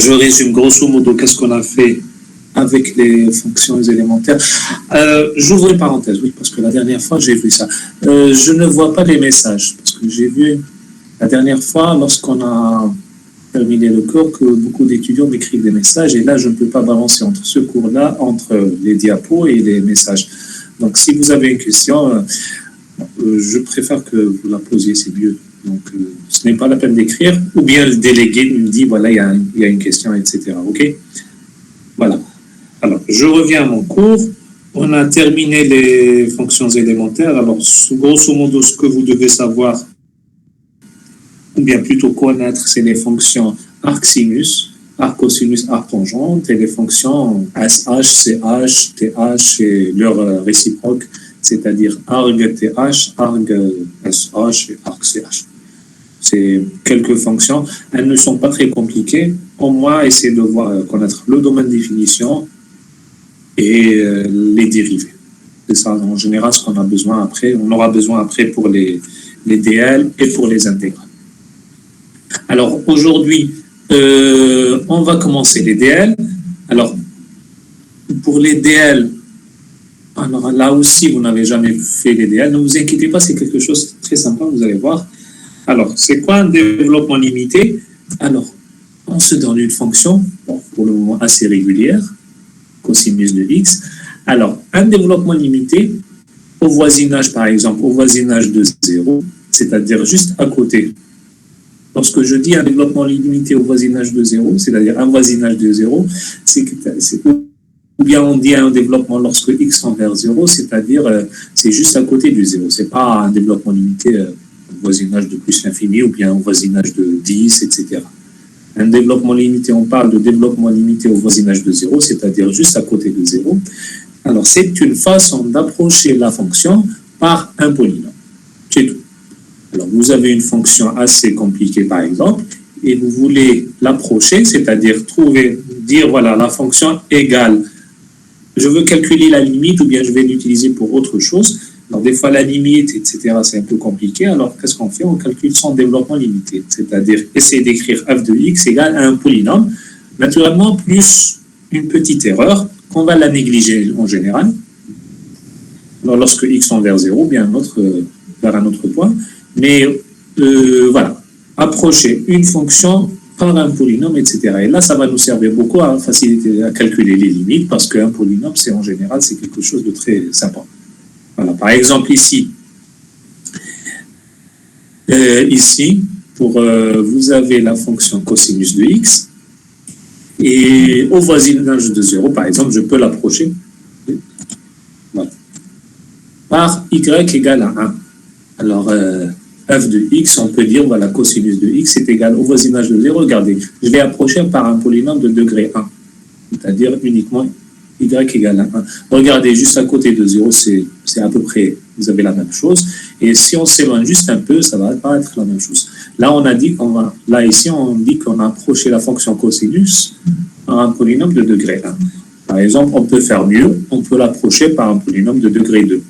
je résume grosso modo qu'est-ce qu'on a fait avec les fonctions élémentaires. J'ouvre une parenthèse, oui, parce que la dernière fois, j'ai vu ça. Je ne vois pas les messages, parce que j'ai vu la dernière fois, lorsqu'on a terminé le cours, que beaucoup d'étudiants m'écrivent des messages, et là, je ne peux pas balancer entre ce cours-là, entre les diapos et les messages. Donc, si vous avez une question, je préfère que vous la posiez, c'est mieux. Donc, ce n'est pas la peine d'écrire, ou bien le délégué me dit, voilà, il y a une question, etc. OK? Voilà. Alors, je reviens à mon cours. On a terminé les fonctions élémentaires. Alors, grosso modo, ce que vous devez savoir, ou bien plutôt connaître, c'est les fonctions arc-sinus, arc-cosinus, arc-tangente, et les fonctions SH, CH, TH et leur réciproque, c'est-à-dire arg-TH, arg-SH et arc-CH. C'est quelques fonctions. Elles ne sont pas très compliquées. Au moins, essayez de connaître le domaine de définition et les dérivés. C'est ça, en général, ce qu'on a besoin après. On aura besoin après pour les DL et pour les intégrales. Alors, aujourd'hui, on va commencer les DL. Alors, pour les DL, alors là aussi, vous n'avez jamais fait les DL. Ne vous inquiétez pas, c'est quelque chose de très sympa, vous allez voir. Alors, c'est quoi un développement limité? Alors, on se donne une fonction, bon, pour le moment assez régulière, cosinus de x. Alors, un développement limité au voisinage, par exemple, au voisinage de 0, c'est-à-dire juste à côté. Lorsque je dis un développement limité au voisinage de 0, c'est-à-dire un voisinage de 0, ou bien on dit un développement lorsque x tend vers 0, c'est-à-dire c'est juste à côté du 0. Ce n'est pas un développement limité au voisinage de plus l'infini ou bien au voisinage de 10, etc. Un développement limité, on parle de développement limité au voisinage de 0, c'est-à-dire juste à côté de 0. Alors, c'est une façon d'approcher la fonction par un polynôme. C'est tout. Alors, vous avez une fonction assez compliquée, par exemple, et vous voulez l'approcher, c'est-à-dire dire, voilà, la fonction égale. Je veux calculer la limite ou bien je vais l'utiliser pour autre chose. Alors, des fois, la limite, etc., c'est un peu compliqué. Alors, qu'est-ce qu'on fait? On calcule son développement limité, c'est-à-dire essayer d'écrire f de x égale à un polynôme, naturellement, plus une petite erreur qu'on va la négliger en général. Alors, lorsque x tend vers 0, bien vers un autre point. Mais voilà, approcher une fonction par un polynôme, etc. Et là, ça va nous servir beaucoup à faciliter à calculer les limites, parce qu'un polynôme, c'est en général, c'est quelque chose de très sympa. Voilà, par exemple, ici, vous avez la fonction cosinus de x, et au voisinage de 0, par exemple, je peux l'approcher voilà, par y égale à 1. Alors, f de x, on peut dire, voilà, cosinus de x est égal au voisinage de 0. Regardez, je l'ai approché par un polynôme de degré 1, c'est-à-dire uniquement y égale à 1. Regardez, juste à côté de 0, c'est à peu près, vous avez la même chose. Et si on s'éloigne juste un peu, ça va pas être la même chose. Là, ici, on dit qu'on a approché la fonction cosinus par un polynôme de degré 1. Par exemple, on peut faire mieux, on peut l'approcher par un polynôme de degré 2.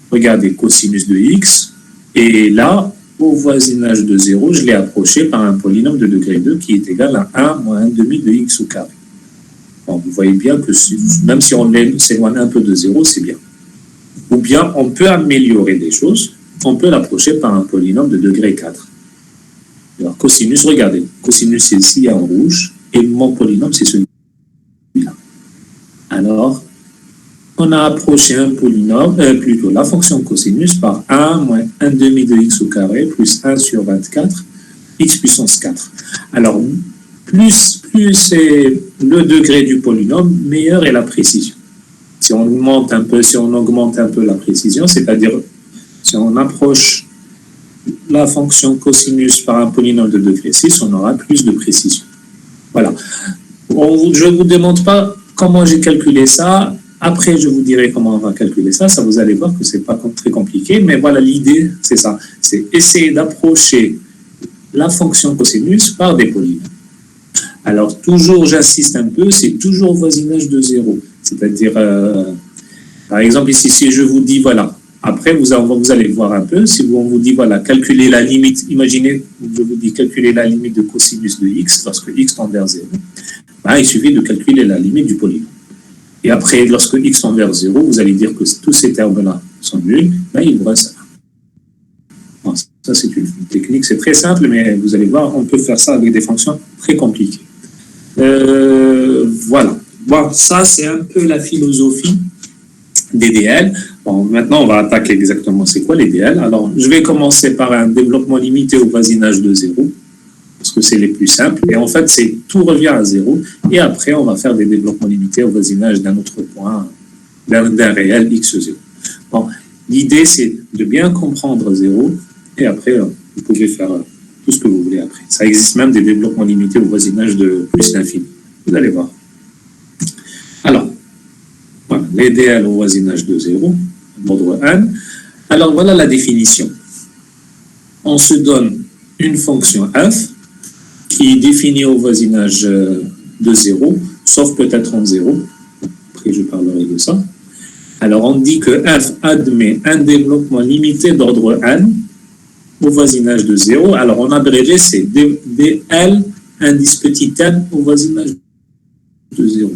Regardez, cosinus de x, et là, au voisinage de 0, je l'ai approché par un polynôme de degré 2 qui est égal à 1 moins 1 demi de x au carré. Bon, vous voyez bien que même si on s'éloigne un peu de 0, c'est bien. Ou bien, on peut améliorer des choses, on peut l'approcher par un polynôme de degré 4. Alors, cosinus, regardez, cosinus c'est ici en rouge, et mon polynôme c'est celui-là. Alors, on a approché un polynôme, plutôt la fonction cosinus par 1 moins 1 demi de x au carré plus 1 sur 24, x puissance 4. Alors, plus c'est le degré du polynôme, meilleure est la précision. Si on augmente un peu la précision, c'est-à-dire si on approche la fonction cosinus par un polynôme de degré 6, on aura plus de précision. Voilà. Je ne vous demande pas comment j'ai calculé ça. Après, je vous dirai comment on va calculer ça. Ça, vous allez voir que ce n'est pas très compliqué. Mais voilà, l'idée, c'est ça. C'est essayer d'approcher la fonction cosinus par des polynômes. Alors, toujours, j'insiste un peu, c'est toujours voisinage de 0. C'est-à-dire, par exemple, ici, si je vous dis, voilà, Après, vous allez voir un peu, si on vous dit, voilà, calculer la limite, imaginez, je vous dis calculer la limite de cosinus de x, lorsque x tend vers 0, ben, il suffit de calculer la limite du polynôme. Et après, lorsque x tend vers 0, vous allez dire que tous ces termes-là sont nuls, ben, il vous reste ça. Bon, ça, c'est une technique, c'est très simple, mais vous allez voir, on peut faire ça avec des fonctions très compliquées. Voilà. Bon, ça, c'est un peu la philosophie des DL. Bon, maintenant, on va attaquer exactement c'est quoi les DL. Alors, je vais commencer par un développement limité au voisinage de 0, parce que c'est les plus simples. Et en fait, tout revient à 0. Et après, on va faire des développements limités au voisinage d'un autre point, d'un réel x0. Bon, l'idée, c'est de bien comprendre 0. Et après, vous pouvez faire tout ce que vous voulez après. Ça existe même des développements limités au voisinage de plus l'infini. Vous allez voir. Alors, voilà, les DL au voisinage de 0, d'ordre n. Alors, voilà la définition. On se donne une fonction f qui est définie au voisinage de 0, sauf peut-être en 0. Après, je parlerai de ça. Alors, on dit que f admet un développement limité d'ordre n au voisinage de 0. Alors, en abrégé, c'est dl indice petit n au voisinage de 0.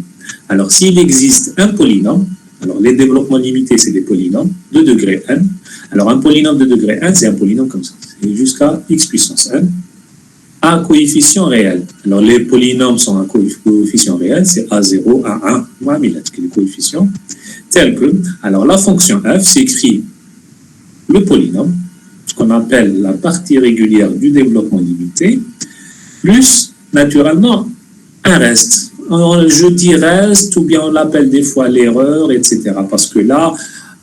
Alors, s'il existe un polynôme, alors les développements limités, c'est des polynômes de degré n. Alors, un polynôme de degré n, c'est un polynôme comme ça. C'est jusqu'à x puissance n, à coefficient réel. Alors, les polynômes sont à coefficient réel, c'est A0, A1, ou A1000, les coefficients, tels que, alors la fonction f s'écrit le polynôme, ce qu'on appelle la partie régulière du développement limité, plus, naturellement, un reste. Je dis reste, ou bien on l'appelle des fois l'erreur, etc. Parce que là,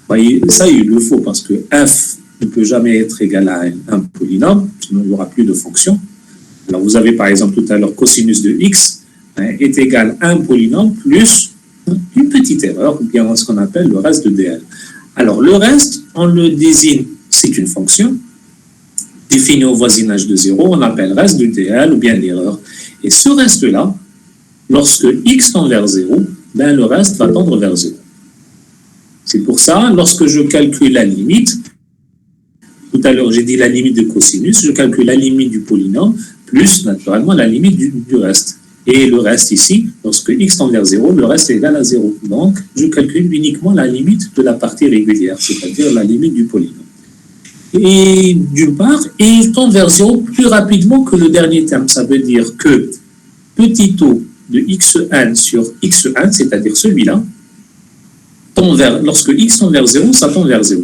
voyez, ça, il le faut, parce que f ne peut jamais être égal à un polynôme, sinon il n'y aura plus de fonction. Alors, vous avez par exemple tout à l'heure cosinus de x est égal à un polynôme plus une petite erreur, ou bien ce qu'on appelle le reste de dl. Alors, le reste, on le désigne, c'est une fonction définie au voisinage de 0, on appelle reste de dl ou bien l'erreur. Et ce reste-là, lorsque x tend vers 0, ben le reste va tendre vers 0. C'est pour ça, lorsque je calcule la limite, tout à l'heure j'ai dit la limite de cosinus, je calcule la limite du polynôme, plus naturellement la limite du reste. Et le reste ici, lorsque x tend vers 0, le reste est égal à 0. Donc, je calcule uniquement la limite de la partie régulière, c'est-à-dire la limite du polynôme. Et d'une part, il tend vers 0 plus rapidement que le dernier terme. Ça veut dire que petit o de xn sur xn, c'est-à-dire celui-là, lorsque x tend vers 0, ça tend vers 0.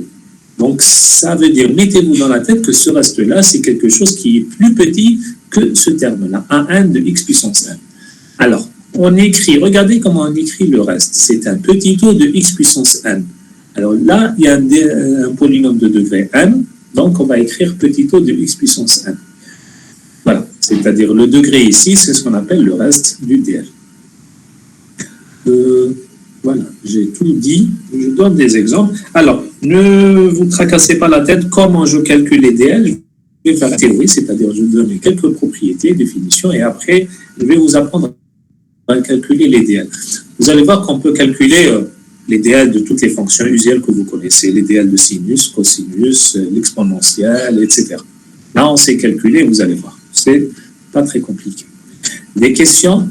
Donc, ça veut dire, mettez-vous dans la tête que ce reste-là, c'est quelque chose qui est plus petit que ce terme-là, un de x puissance n. Alors, on écrit, regardez comment on écrit le reste. C'est un petit o de x puissance n. Alors là, il y a un polynôme de degré n, donc on va écrire petit o de x puissance n. Voilà, c'est-à-dire le degré ici, c'est ce qu'on appelle le reste du dl. Voilà, j'ai tout dit. Je donne des exemples. Alors, ne vous tracassez pas la tête. Comment je calcule les dl? Je vais faire la théorie, c'est-à-dire je donne quelques propriétés, définitions, et après, je vais vous apprendre à calculer les dl. Vous allez voir qu'on peut calculer les dl de toutes les fonctions usuelles que vous connaissez, les dl de sinus, cosinus, l'exponentielle, etc. Là, on sait calculer, vous allez voir. C'est pas très compliqué. Des questions?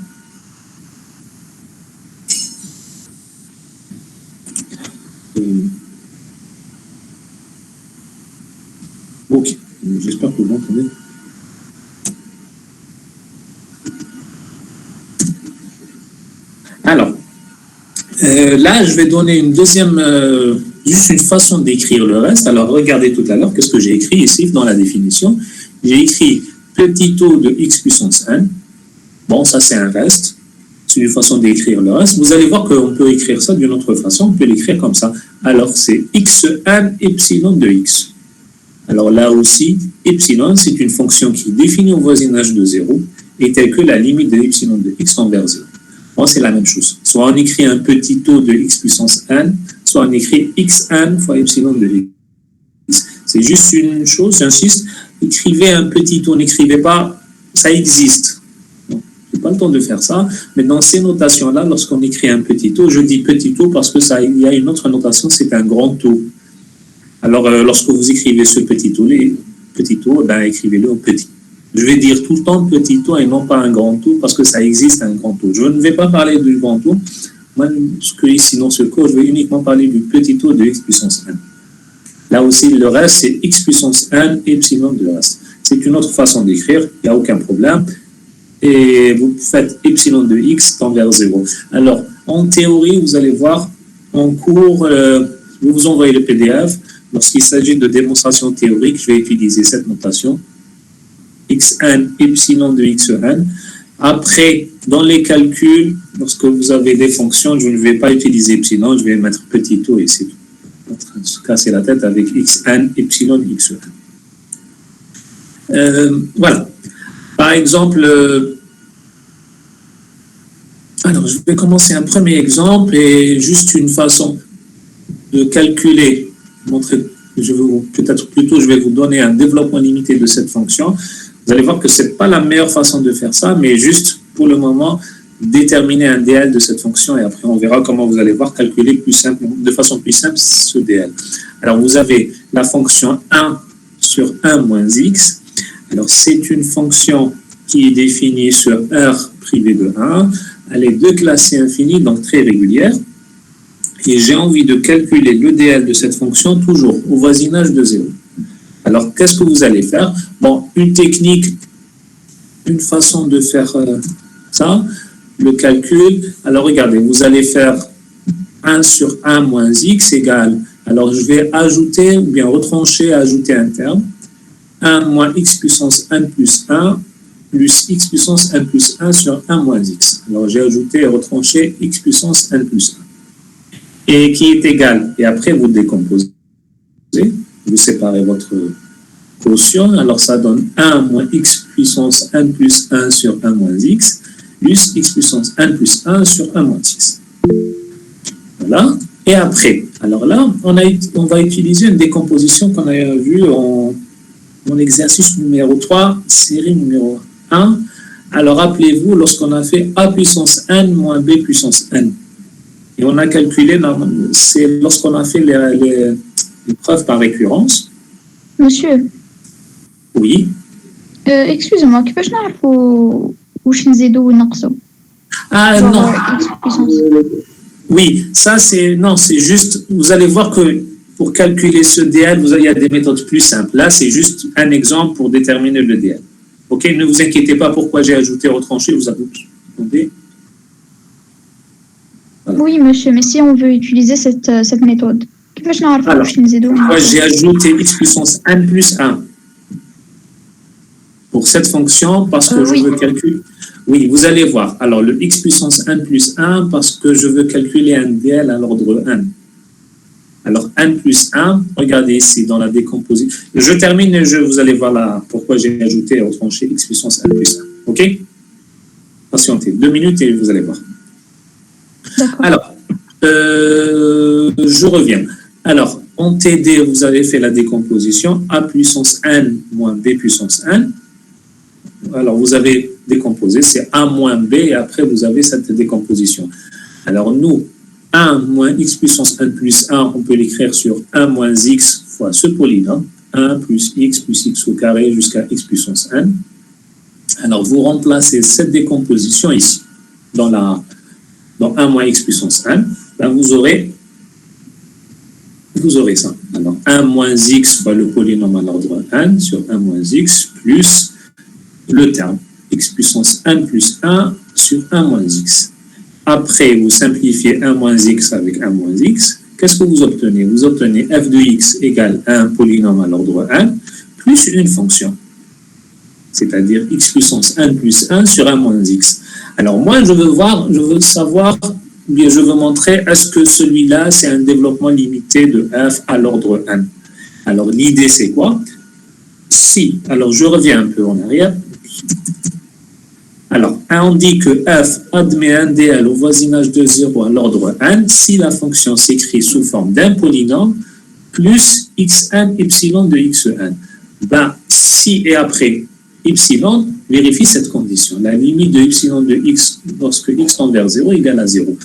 Ok, j'espère que vous m'entendez. Alors, là, je vais donner une deuxième, juste une façon d'écrire le reste. Alors, regardez tout à l'heure, qu'est-ce que j'ai écrit ici dans la définition. J'ai écrit petit o de x puissance n. Bon, ça, c'est un reste. C'est une façon d'écrire le reste. Vous allez voir qu'on peut écrire ça d'une autre façon. On peut l'écrire comme ça. Alors, c'est xn epsilon de x. Alors là aussi, epsilon, c'est une fonction qui est définie au voisinage de 0 et telle que la limite de epsilon de x tend vers 0. Bon, c'est la même chose. Soit on écrit un petit o de x puissance n, soit on écrit xn fois epsilon de x. C'est juste une chose, j'insiste, écrivez un petit o, n'écrivez pas, ça existe. Je n'ai pas le temps de faire ça, mais dans ces notations-là, lorsqu'on écrit un petit o, je dis petit o parce que ça, il y a une autre notation, c'est un grand o. Alors, lorsque vous écrivez ce petit o, ben, écrivez-le en petit. Je vais dire tout le temps petit o et non pas un grand o parce que ça existe un grand o. Je ne vais pas parler du grand o. Moi, ici dans ce cours, je vais uniquement parler du petit o de x puissance 1. Là aussi, le reste, c'est x puissance 1 et epsilon de reste. C'est une autre façon d'écrire, il n'y a aucun problème. Et vous faites epsilon de x tend vers 0. Alors, en théorie, vous allez voir, en cours, je vais vous envoyer le PDF. Lorsqu'il s'agit de démonstration théorique, je vais utiliser cette notation. x1 epsilon de x1. Après, dans les calculs, lorsque vous avez des fonctions, je ne vais pas utiliser epsilon, je vais mettre petit o et c'est tout. En train de se casser la tête avec x1 epsilon x1. Voilà. Par exemple, alors je vais commencer un premier exemple et juste une façon de calculer, peut-être plutôt je vais vous donner un développement limité de cette fonction. Vous allez voir que ce n'est pas la meilleure façon de faire ça, mais juste pour le moment, déterminer un DL de cette fonction et après on verra comment vous allez voir calculer de façon plus simple ce DL. Alors vous avez la fonction 1 sur 1 moins x. Alors c'est une fonction qui est définie sur R privé de 1. Elle est de classe infinie, donc très régulière. Et j'ai envie de calculer le DL de cette fonction toujours au voisinage de 0. Alors qu'est-ce que vous allez faire? Bon, une technique, une façon de faire ça, le calcul. Alors regardez, vous allez faire 1 sur 1 moins x égale, alors je vais ajouter, ou bien retrancher, ajouter un terme, 1 moins x puissance 1 plus 1, plus x puissance 1 plus 1 sur 1 moins x. Alors j'ai ajouté et retranché x puissance 1 plus 1. Et qui est égal, et après vous décomposez, vous séparez votre quotient, alors ça donne 1 moins x puissance 1 plus 1 sur 1 moins x, plus x puissance 1 plus 1 sur 1 moins x. Voilà. Et après, alors là, on va utiliser une décomposition qu'on a vue en exercice numéro 3, série numéro 1. Alors rappelez-vous, lorsqu'on a fait a puissance n moins b puissance n. Et on a calculé, c'est lorsqu'on a fait les preuves par récurrence. Monsieur. Oui. Excusez-moi, كيفاش نعرفوا واش نزيدوا ونقصوا؟ Ah non. Oui, ça c'est juste, vous allez voir que pour calculer ce DL, il y a des méthodes plus simples. Là, c'est juste un exemple pour déterminer le DL. Ok, ne vous inquiétez pas pourquoi j'ai ajouté retranché, vous attendez. Voilà. Oui, monsieur, mais si on veut utiliser cette méthode, alors, moi j'ai ajouté x puissance 1 plus 1 pour cette fonction parce que je veux calculer. Oui, vous allez voir. Alors, le x puissance 1 plus 1 parce que je veux calculer un DL à l'ordre 1. Alors, 1 plus 1, regardez ici dans la décomposition. Je termine et vous allez voir là pourquoi j'ai ajouté et retranché x puissance 1 plus 1. OK? Patientez 2 minutes et vous allez voir. Alors, je reviens. Alors, en TD, vous avez fait la décomposition a puissance n moins b puissance n. Alors, vous avez décomposé, c'est a moins b et après, vous avez cette décomposition. Alors, nous, 1 moins x puissance 1 plus 1, on peut l'écrire sur 1 moins x fois ce polynôme, 1 plus x au carré jusqu'à x puissance n. Alors, vous remplacez cette décomposition ici, dans 1 moins x puissance 1, ben vous aurez ça. Alors, 1 moins x fois le polynôme à l'ordre 1 sur 1 moins x plus le terme x puissance 1 plus 1 sur 1 moins x. Après, vous simplifiez 1 moins x avec 1 moins x. Qu'est-ce que vous obtenez? Vous obtenez f de x égale 1 polynôme à l'ordre 1 plus une fonction, c'est-à-dire x puissance 1 plus 1 sur 1 moins x. Alors moi, je veux savoir, bien je veux montrer, est-ce que celui-là, c'est un développement limité de f à l'ordre 1. Alors l'idée, c'est quoi? Si, alors je reviens un peu en arrière. Alors, on dit que f admet un DL au voisinage de 0 à l'ordre 1 si la fonction s'écrit sous forme d'un polynôme plus x1 epsilon de x1. Ben, si et après epsilon, vérifie cette condition. La limite de epsilon de x lorsque x tend vers 0 égale à 0.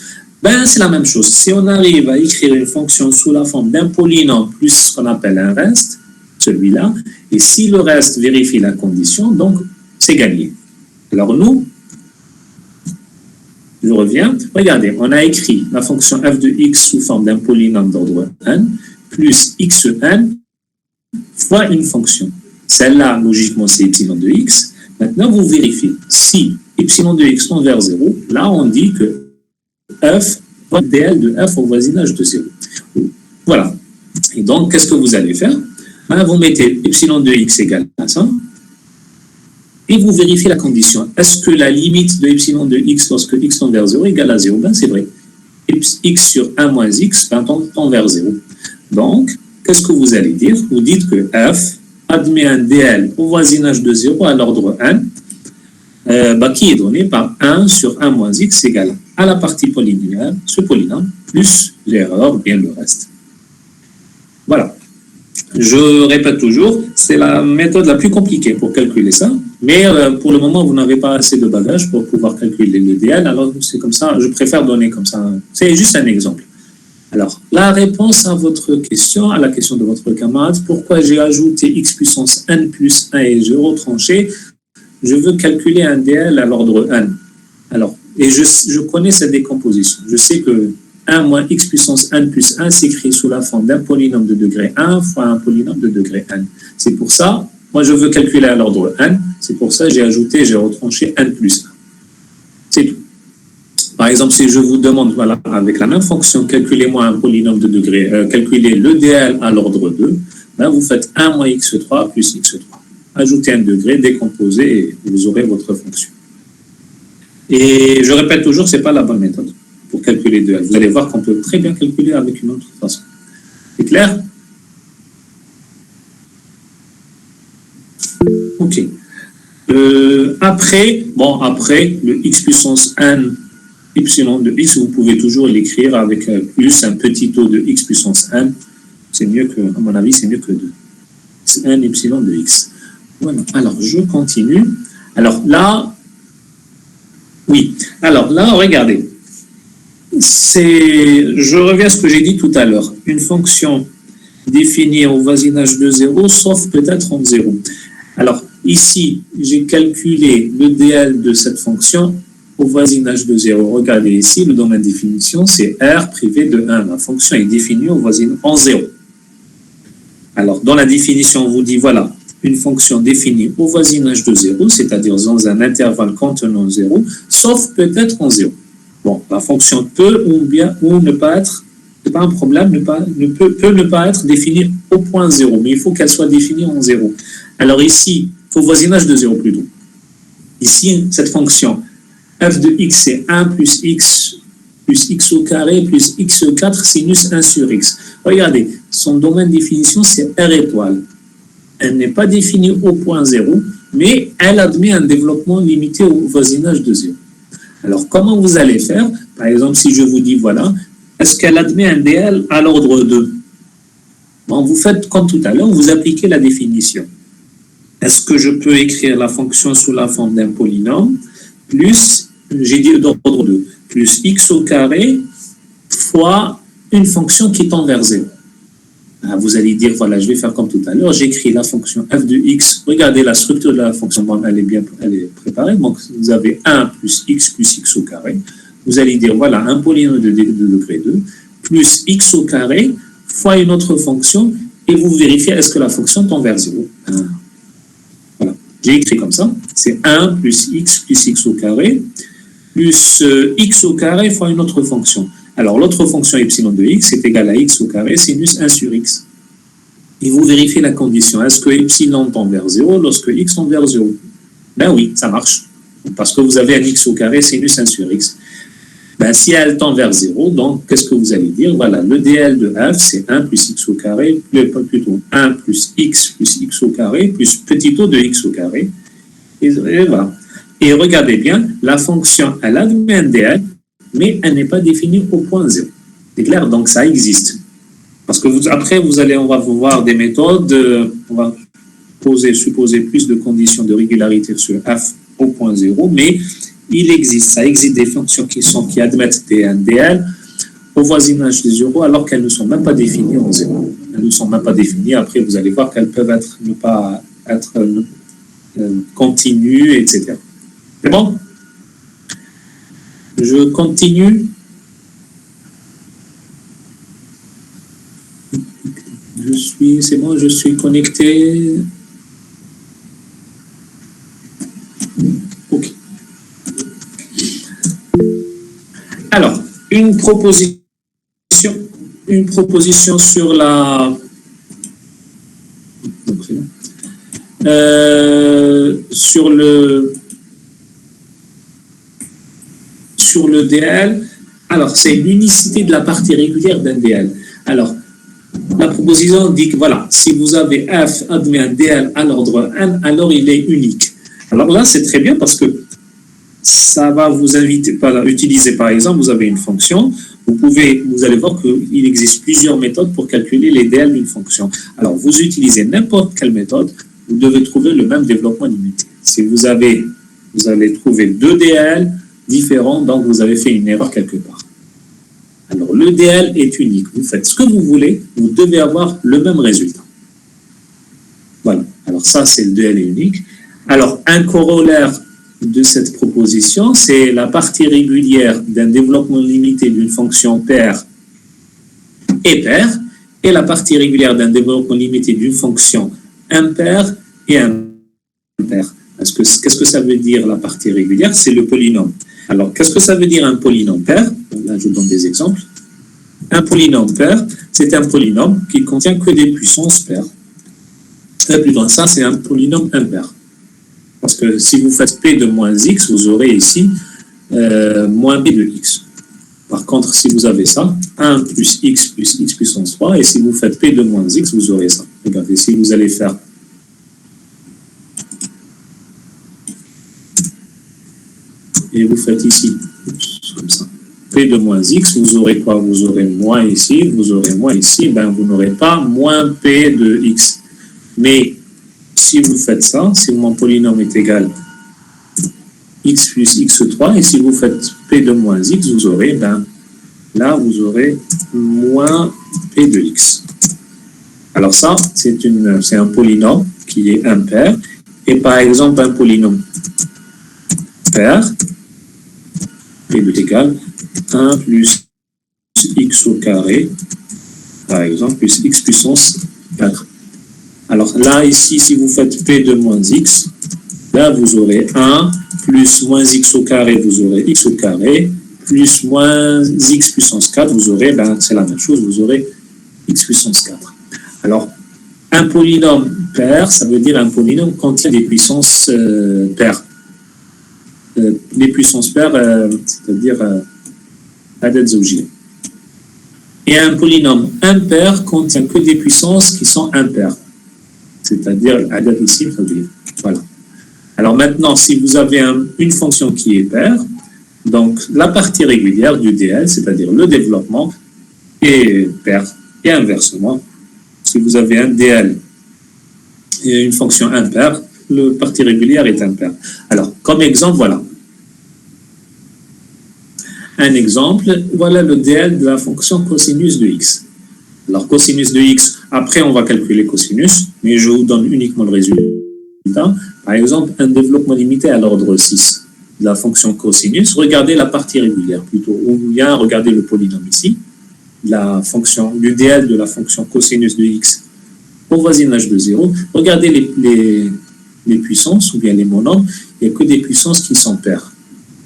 Ben, c'est la même chose. Si on arrive à écrire une fonction sous la forme d'un polynôme plus ce qu'on appelle un reste, celui-là, et si le reste vérifie la condition, donc c'est gagné. Alors nous, je reviens, regardez, on a écrit la fonction f de x sous forme d'un polynôme d'ordre n plus xn fois une fonction. Celle-là, logiquement, c'est epsilon de x. Maintenant, vous vérifiez. Si epsilon de x tend vers 0, là, on dit que f, dl de f au voisinage de 0. Voilà. Et donc, qu'est-ce que vous allez faire? Vous mettez epsilon de x égale à ça, et vous vérifiez la condition. Est-ce que la limite de epsilon de x lorsque x tend vers 0 égale à 0? Ben, c'est vrai. X sur 1 moins x tend vers 0. Donc, qu'est-ce que vous allez dire? Vous dites que f admet un dl au voisinage de 0 à l'ordre n, qui est donné par 1 sur 1 moins x égale à la partie polynomiale, ce polynôme, plus l'erreur, bien le reste. Voilà. Je répète toujours, c'est la méthode la plus compliquée pour calculer ça, mais pour le moment, vous n'avez pas assez de bagages pour pouvoir calculer le dl, alors c'est comme ça, je préfère donner comme ça, c'est juste un exemple. Alors, la réponse à votre question, à la question de votre camarade, pourquoi j'ai ajouté x puissance n plus 1 et j'ai retranché, je veux calculer un dl à l'ordre n. Alors, et je connais cette décomposition. Je sais que 1 moins x puissance n plus 1 s'écrit sous la forme d'un polynôme de degré 1 fois un polynôme de degré n. C'est pour ça, moi je veux calculer à l'ordre n, c'est pour ça que j'ai retranché n plus 1. C'est tout. Par exemple, si je vous demande, voilà, avec la même fonction, calculez-moi un polynôme de degré, calculez le dl à l'ordre 2, ben vous faites 1 moins x3 plus x3. Ajoutez un degré, décomposez et vous aurez votre fonction. Et je répète toujours, ce n'est pas la bonne méthode pour calculer dl. Vous allez voir qu'on peut très bien calculer avec une autre façon. C'est clair? Ok. Après, le x puissance n epsilon de x, vous pouvez toujours l'écrire avec plus un petit taux de x puissance n. C'est mieux que, à mon avis, c'est mieux que 2. C'est 1 epsilon de x. Voilà. Alors, je continue. Alors là, oui. Alors là, regardez. Je reviens à ce que j'ai dit tout à l'heure. Une fonction définie au voisinage de 0, sauf peut-être en 0. Alors, ici, j'ai calculé le dl de cette fonction au voisinage de 0. Regardez ici, le domaine de définition, c'est R privé de 1. La fonction est définie au voisinage en 0. Alors, dans la définition, on vous dit, voilà, une fonction définie au voisinage de 0, c'est-à-dire dans un intervalle contenant 0, sauf peut-être en 0. Bon, la fonction peut ou ne pas être, c'est pas un problème, peut ne pas être définie au point 0, mais il faut qu'elle soit définie en 0. Alors ici, au voisinage de 0 plutôt. Ici, cette fonction, f de x, c'est 1 plus x au carré plus x4 sinus 1 sur x. Regardez, son domaine de définition, c'est R étoile. Elle n'est pas définie au point 0, mais elle admet un développement limité au voisinage de 0. Alors, comment vous allez faire? Par exemple, si je vous dis, voilà, est-ce qu'elle admet un dl à l'ordre 2? Bon, vous faites comme tout à l'heure, vous appliquez la définition. Est-ce que je peux écrire la fonction sous la forme d'un polynôme plus, j'ai dit d'ordre 2, plus x au carré fois une fonction qui tend vers 0. Vous allez dire, voilà, je vais faire comme tout à l'heure, j'écris la fonction f de x, regardez la structure de la fonction, bon, elle est préparée, donc vous avez 1 plus x au carré, vous allez dire, voilà, un polynôme de degré 2, plus x au carré fois une autre fonction, et vous vérifiez est-ce que la fonction tend vers 0. Voilà, j'ai écrit comme ça, c'est 1 plus x au carré, plus x au carré fois une autre fonction. Alors, l'autre fonction epsilon de x est égale à x au carré sinus 1 sur x. Et vous vérifiez la condition. Est-ce que epsilon tend vers 0 lorsque x tend vers 0? Ben oui, ça marche. Parce que vous avez un x au carré sinus 1 sur x. Ben, si elle tend vers 0, donc, qu'est-ce que vous allez dire? Voilà, le dl de f, c'est 1 plus x au carré, plutôt 1 plus x au carré, plus petit o de x au carré. Et voilà. Et regardez bien, la fonction, elle admet un dl, mais elle n'est pas définie au point 0. C'est clair? Donc, ça existe. Parce que après, on va voir des méthodes, on va supposer plus de conditions de régularité sur f au point 0, mais ça existe des fonctions qui admettent des NDL au voisinage des 0 alors qu'elles ne sont même pas définies en 0. Elles ne sont même pas définies. Après, vous allez voir qu'elles peuvent ne pas être continues, etc. C'est bon? Je continue. C'est bon, je suis connecté. OK. Alors, une proposition sur la sur le DL. Alors, c'est l'unicité de la partie régulière d'un DL. Alors, la proposition dit que voilà, si vous avez f admet un DL à l'ordre n, alors il est unique. Alors là, c'est très bien parce que ça va vous inviter à utiliser, par exemple, vous avez une fonction, vous allez voir qu'il existe plusieurs méthodes pour calculer les DL d'une fonction. Alors, vous utilisez n'importe quelle méthode, vous devez trouver le même développement limité. Si vous allez trouver deux DL différents, donc vous avez fait une erreur quelque part. Alors, le DL est unique. Vous faites ce que vous voulez, vous devez avoir le même résultat. Voilà. Alors, ça, c'est le DL est unique. Alors, un corollaire de cette proposition, c'est la partie régulière d'un développement limité d'une fonction paire et paire, et la partie régulière d'un développement limité d'une fonction impaire et impaire. Qu'est-ce que ça veut dire la partie régulière? C'est le polynôme. Alors, qu'est-ce que ça veut dire un polynôme paire? Là, je donne des exemples. Un polynôme paire, c'est un polynôme qui contient que des puissances paires. Plus loin, ça, c'est un polynôme impaire. Parce que si vous faites P de moins X, vous aurez ici moins P de X. Par contre, si vous avez ça, 1 plus X puissance 3, et si vous faites P de moins X, vous aurez ça. Regardez, si vous allez faire et vous faites ici, comme ça, P de moins X, vous aurez quoi? Vous aurez moins ici, vous aurez moins ici, ben vous n'aurez pas moins P de X. Mais si vous faites ça, si mon polynôme est égal x plus x3, et si vous faites p de moins x, vous aurez, ben, là, vous aurez moins p de x. Alors ça, c'est un polynôme qui est impair, et par exemple, un polynôme pair, p de égal 1 plus x au carré, par exemple, plus x puissance 4. Alors là, ici, si vous faites P de moins X, là, vous aurez 1 plus moins X au carré, vous aurez X au carré, plus moins X puissance 4, vous aurez, ben, c'est la même chose, vous aurez X puissance 4. Alors, un polynôme pair, ça veut dire un polynôme contient des puissances paires. Les puissances paires, c'est-à-dire adèdes zaugières. Et un polynôme impair contient que des puissances qui sont impaires. C'est-à-dire adède ici, voilà. Alors maintenant, si vous avez une fonction qui est paire, donc la partie régulière du DL, c'est-à-dire le développement, est paire. Et inversement, si vous avez un DL et une fonction impaire, la partie régulière est impaire. Alors, comme exemple, voilà. Un exemple, voilà le DL de la fonction cosinus de x. Alors, cosinus de x, après, on va calculer cosinus, mais je vous donne uniquement le résultat. Par exemple, un développement limité à l'ordre 6 de la fonction cosinus. Regardez la partie régulière plutôt, ou bien regardez le polynôme ici, la fonction, du DL de la fonction cosinus de x au voisinage de 0. Regardez les puissances, ou bien les monomes, il n'y a que des puissances qui sont paires,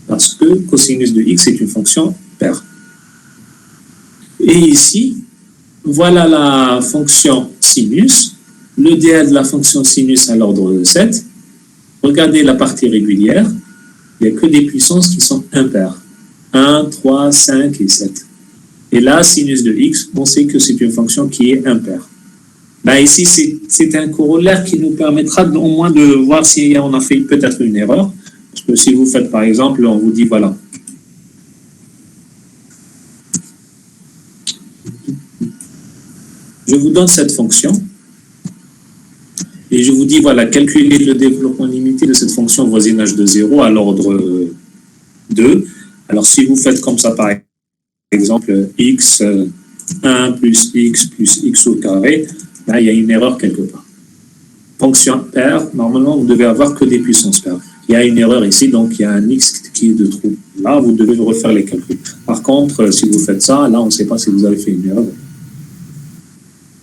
parce que cosinus de x est une fonction paire. Et ici, voilà la fonction sinus, le DL de la fonction sinus à l'ordre 7. Regardez la partie régulière, il n'y a que des puissances qui sont impaires. 1, 3, 5 et 7. Et là, sinus de x, on sait que c'est une fonction qui est impaire. Ben ici, c'est un corollaire qui nous permettra au moins de voir si on a fait peut-être une erreur. Parce que si vous faites, par exemple, on vous dit, voilà, je vous donne cette fonction et je vous dis, voilà, calculez le développement limité de cette fonction voisinage de 0 à l'ordre 2. Alors, si vous faites comme ça, par exemple, x 1 plus x au carré, là, il y a une erreur quelque part. Fonction paire, normalement, vous devez avoir que des puissances paires. Il y a une erreur ici, donc il y a un x qui est de trop. Là, vous devez refaire les calculs. Par contre, si vous faites ça, là, on ne sait pas si vous avez fait une erreur.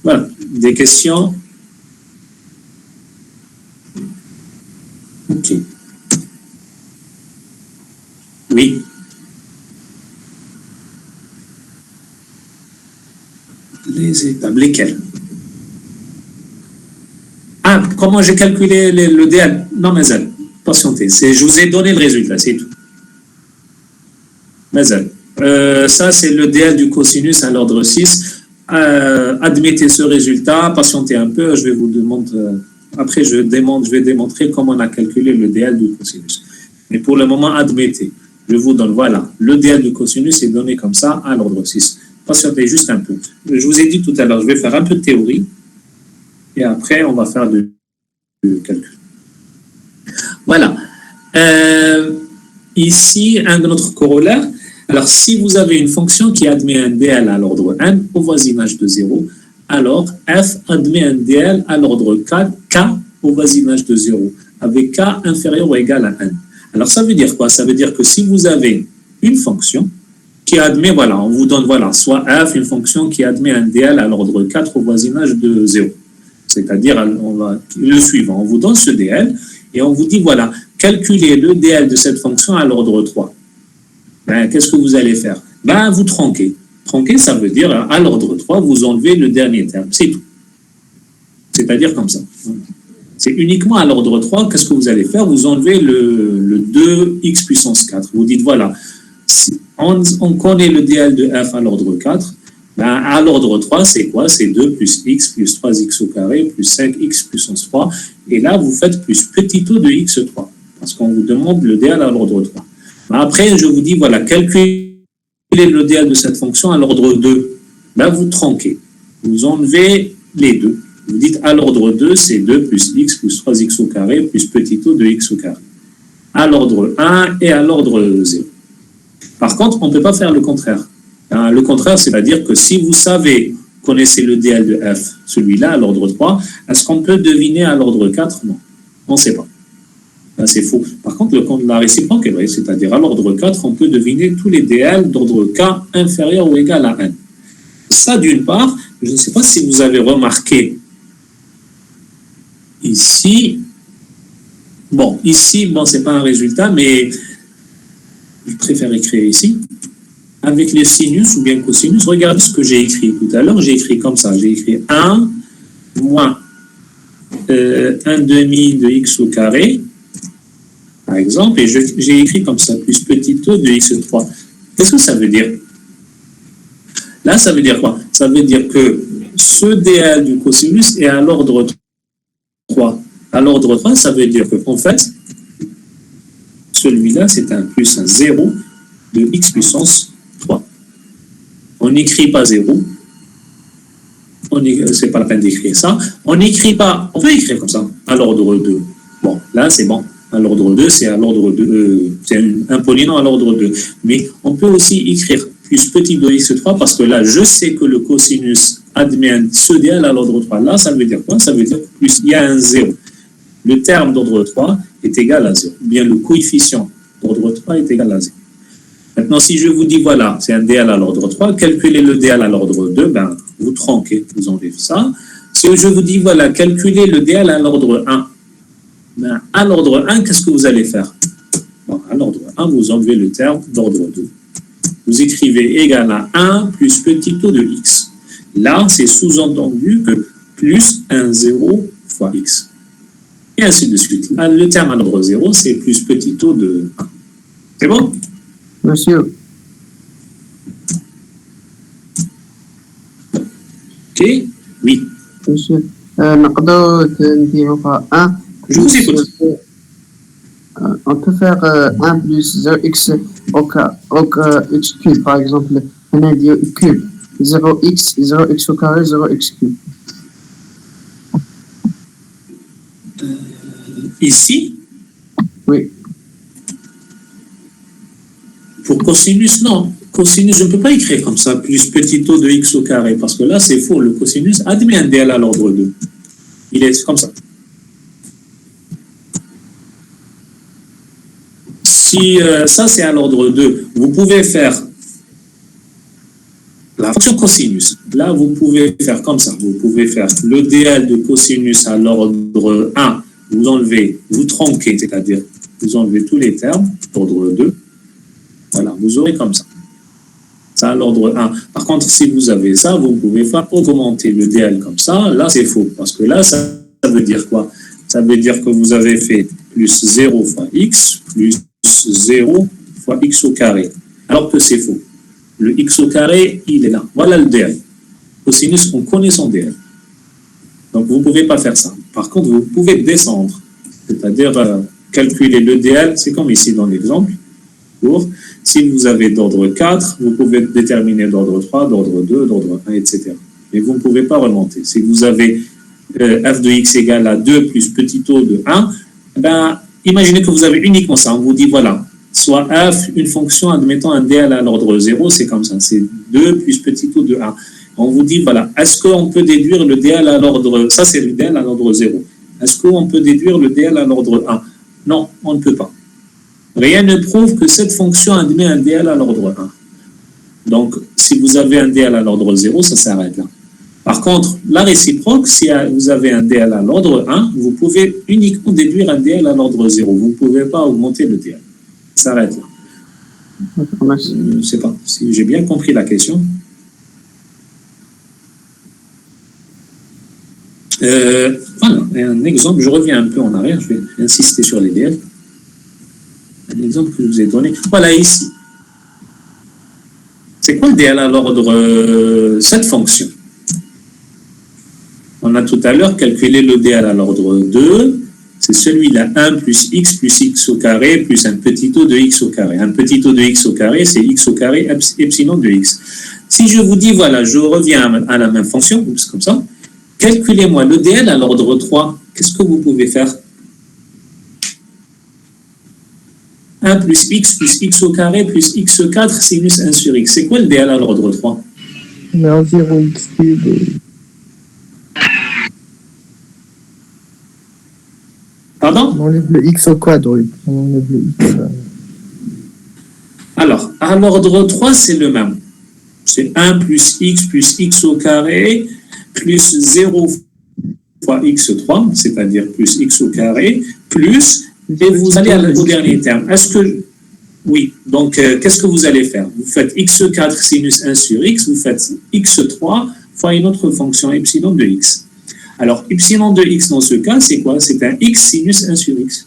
Voilà. Des questions? Ok. Oui. Les étapes, lesquelles? Ah, comment j'ai calculé le DL? Non, mais elle, patientez. Je vous ai donné le résultat, c'est tout. Mais elle. Ça, c'est le DL du cosinus à l'ordre 6. Admettez ce résultat, patientez un peu, je vais vous demander. Après, je vais démontrer comment on a calculé le DL du cosinus. Mais pour le moment, admettez. Je vous donne, voilà, le DL du cosinus est donné comme ça à l'ordre 6. Patientez juste un peu. Je vous ai dit tout à l'heure, je vais faire un peu de théorie et après, on va faire du calcul. Voilà. Ici, un autre corollaire. Alors, si vous avez une fonction qui admet un DL à l'ordre n au voisinage de 0, alors f admet un DL à l'ordre k au voisinage de 0, avec k inférieur ou égal à n. Alors, ça veut dire quoi? Ça veut dire que si vous avez une fonction qui admet, voilà, on vous donne, voilà, soit f, une fonction qui admet un DL à l'ordre 4 au voisinage de 0. C'est-à-dire, le suivant, on vous donne ce DL et on vous dit, voilà, calculez le DL de cette fonction à l'ordre 3. Ben, qu'est-ce que vous allez faire? Ben, vous tronquez. Tronquer, ça veut dire, à l'ordre 3, vous enlevez le dernier terme. C'est tout. C'est-à-dire comme ça. C'est uniquement à l'ordre 3, qu'est-ce que vous allez faire? Vous enlevez le 2x puissance 4. Vous dites, voilà, on connaît le DL de f à l'ordre 4. Ben, à l'ordre 3, c'est quoi? C'est 2 plus x plus 3x au carré plus 5x puissance 3. Et là, vous faites plus petit o de x3. Parce qu'on vous demande le DL à l'ordre 3. Ben, après, je vous dis, voilà, calculez le DL de cette fonction à l'ordre 2. Là, vous tronquez. Vous enlevez les deux. Vous dites à l'ordre 2, c'est 2 plus x plus 3x au carré plus petit o de x au carré. À l'ordre 1 et à l'ordre 0. Par contre, on ne peut pas faire le contraire. Le contraire, c'est-à-dire que si vous connaissez le DL de f, celui-là à l'ordre 3, est-ce qu'on peut deviner à l'ordre 4? Non, on ne sait pas. C'est faux. Par contre, la réciproque est vraie, c'est-à-dire à l'ordre 4, on peut deviner tous les DL d'ordre k inférieur ou égal à n. Ça, d'une part, je ne sais pas si vous avez remarqué ici, c'est pas un résultat, mais je préfère écrire ici. Avec les sinus ou bien cosinus, regardez ce que j'ai écrit tout à l'heure. J'ai écrit comme ça. J'ai écrit 1 moins 1 demi de x au carré, par exemple, et j'ai écrit comme ça, plus petit o de x3. Qu'est-ce que ça veut dire? Là, ça veut dire quoi? Ça veut dire que ce DL du cosinus est à l'ordre 3. À l'ordre 3, ça veut dire qu'en fait, celui-là, c'est un plus un 0 de x puissance 3. On n'écrit pas 0. C'est pas la peine d'écrire ça. On n'écrit pas, on peut écrire comme ça, à l'ordre 2. Bon, là, c'est bon. À l'ordre 2, c'est à l'ordre 2, c'est un polynôme à l'ordre 2. Mais on peut aussi écrire plus petit de x3 parce que là, je sais que le cosinus admet ce DL à l'ordre 3. Là, ça veut dire quoi? Ça veut dire que plus il y a un 0. Le terme d'ordre 3 est égal à 0. Ou bien le coefficient d'ordre 3 est égal à 0. Maintenant, si je vous dis, voilà, c'est un DL à l'ordre 3, calculez le DL à l'ordre 2, ben, vous tronquez, vous enlevez ça. Si je vous dis, voilà, calculez le DL à l'ordre 1, ben, à l'ordre 1, qu'est-ce que vous allez faire? Bon, à l'ordre 1, vous enlevez le terme d'ordre 2. Vous écrivez égal à 1 plus petit o de x. Là, c'est sous-entendu que plus un 0 fois x. Et ainsi de suite. Le terme à l'ordre 0, c'est plus petit o de 1. C'est bon? Monsieur. Ok? Oui. Monsieur. نقدر نديروها 1. Je vous écoute. On peut faire 1 plus 0x au x cube, par exemple. On a dit cube. 0x au carré, 0x cube. Ici? Oui. Pour cosinus, non. Cosinus, je ne peux pas écrire comme ça, plus petit o de x au carré, parce que là, c'est faux. Le cosinus admet un DL à l'ordre 2. Il est comme ça. Si ça, c'est à l'ordre 2, vous pouvez faire la fonction cosinus. Là, vous pouvez faire comme ça. Vous pouvez faire le DL de cosinus à l'ordre 1. Vous enlevez, vous tronquez, c'est-à-dire vous enlevez tous les termes, ordre 2. Voilà, vous aurez comme ça. Ça à l'ordre 1. Par contre, si vous avez ça, vous ne pouvez pas augmenter le DL comme ça. Là, c'est faux. Parce que là, ça veut dire quoi? Ça veut dire que vous avez fait plus 0 fois x, plus 0 fois x au carré. Alors que c'est faux. Le x au carré, il est là. Voilà le DL. Cosinus, on connaît son DL. Donc, vous ne pouvez pas faire ça. Par contre, vous pouvez descendre. C'est-à-dire, calculer le DL, c'est comme ici dans l'exemple. Si vous avez d'ordre 4, vous pouvez déterminer d'ordre 3, d'ordre 2, d'ordre 1, etc. Mais vous ne pouvez pas remonter. Si vous avez f de x égale à 2 plus petit o de 1, ben, imaginez que vous avez uniquement ça. On vous dit, voilà, soit f, une fonction admettant un DL à l'ordre 0, c'est comme ça. C'est 2 plus petit o de 1. On vous dit, voilà, est-ce qu'on peut déduire le DL à l'ordre... Ça, c'est le DL à l'ordre 0. Est-ce qu'on peut déduire le DL à l'ordre 1? Non, on ne peut pas. Rien ne prouve que cette fonction admet un DL à l'ordre 1. Donc, si vous avez un DL à l'ordre 0, ça s'arrête là. Par contre, la réciproque, si vous avez un DL à l'ordre 1, vous pouvez uniquement déduire un DL à l'ordre 0. Vous ne pouvez pas augmenter le DL. Ça s'arrête là. Je ne sais pas si j'ai bien compris la question. Voilà, un exemple, je reviens un peu en arrière, je vais insister sur les DL. Un exemple que je vous ai donné. Voilà, ici. C'est quoi le DL à l'ordre cette fonction? On a tout à l'heure calculé le DL à l'ordre 2. C'est celui-là, 1 plus x au carré plus un petit o de x au carré. Un petit o de x au carré, c'est x au carré epsilon de x. Si je vous dis, voilà, je reviens à la même fonction, comme ça, calculez-moi le DL à l'ordre 3. Qu'est-ce que vous pouvez faire? 1 plus x au carré plus x4 sinus 1 sur x. C'est quoi le DL à l'ordre 3? On a environ x cube. Pardon? On enlève le x au quadre, oui. On enlève le x. Alors, à l'ordre 3, c'est le même. C'est 1 plus x au carré plus 0 fois x3, c'est-à-dire plus x au carré, plus... Et vous allez au dernier terme. Est-ce que... Oui, donc qu'est-ce que vous allez faire? Vous faites x4 sinus 1 sur x, vous faites x3 fois une autre fonction epsilon de x. Alors, epsilon de x dans ce cas, c'est quoi? C'est un x sinus 1 sur x.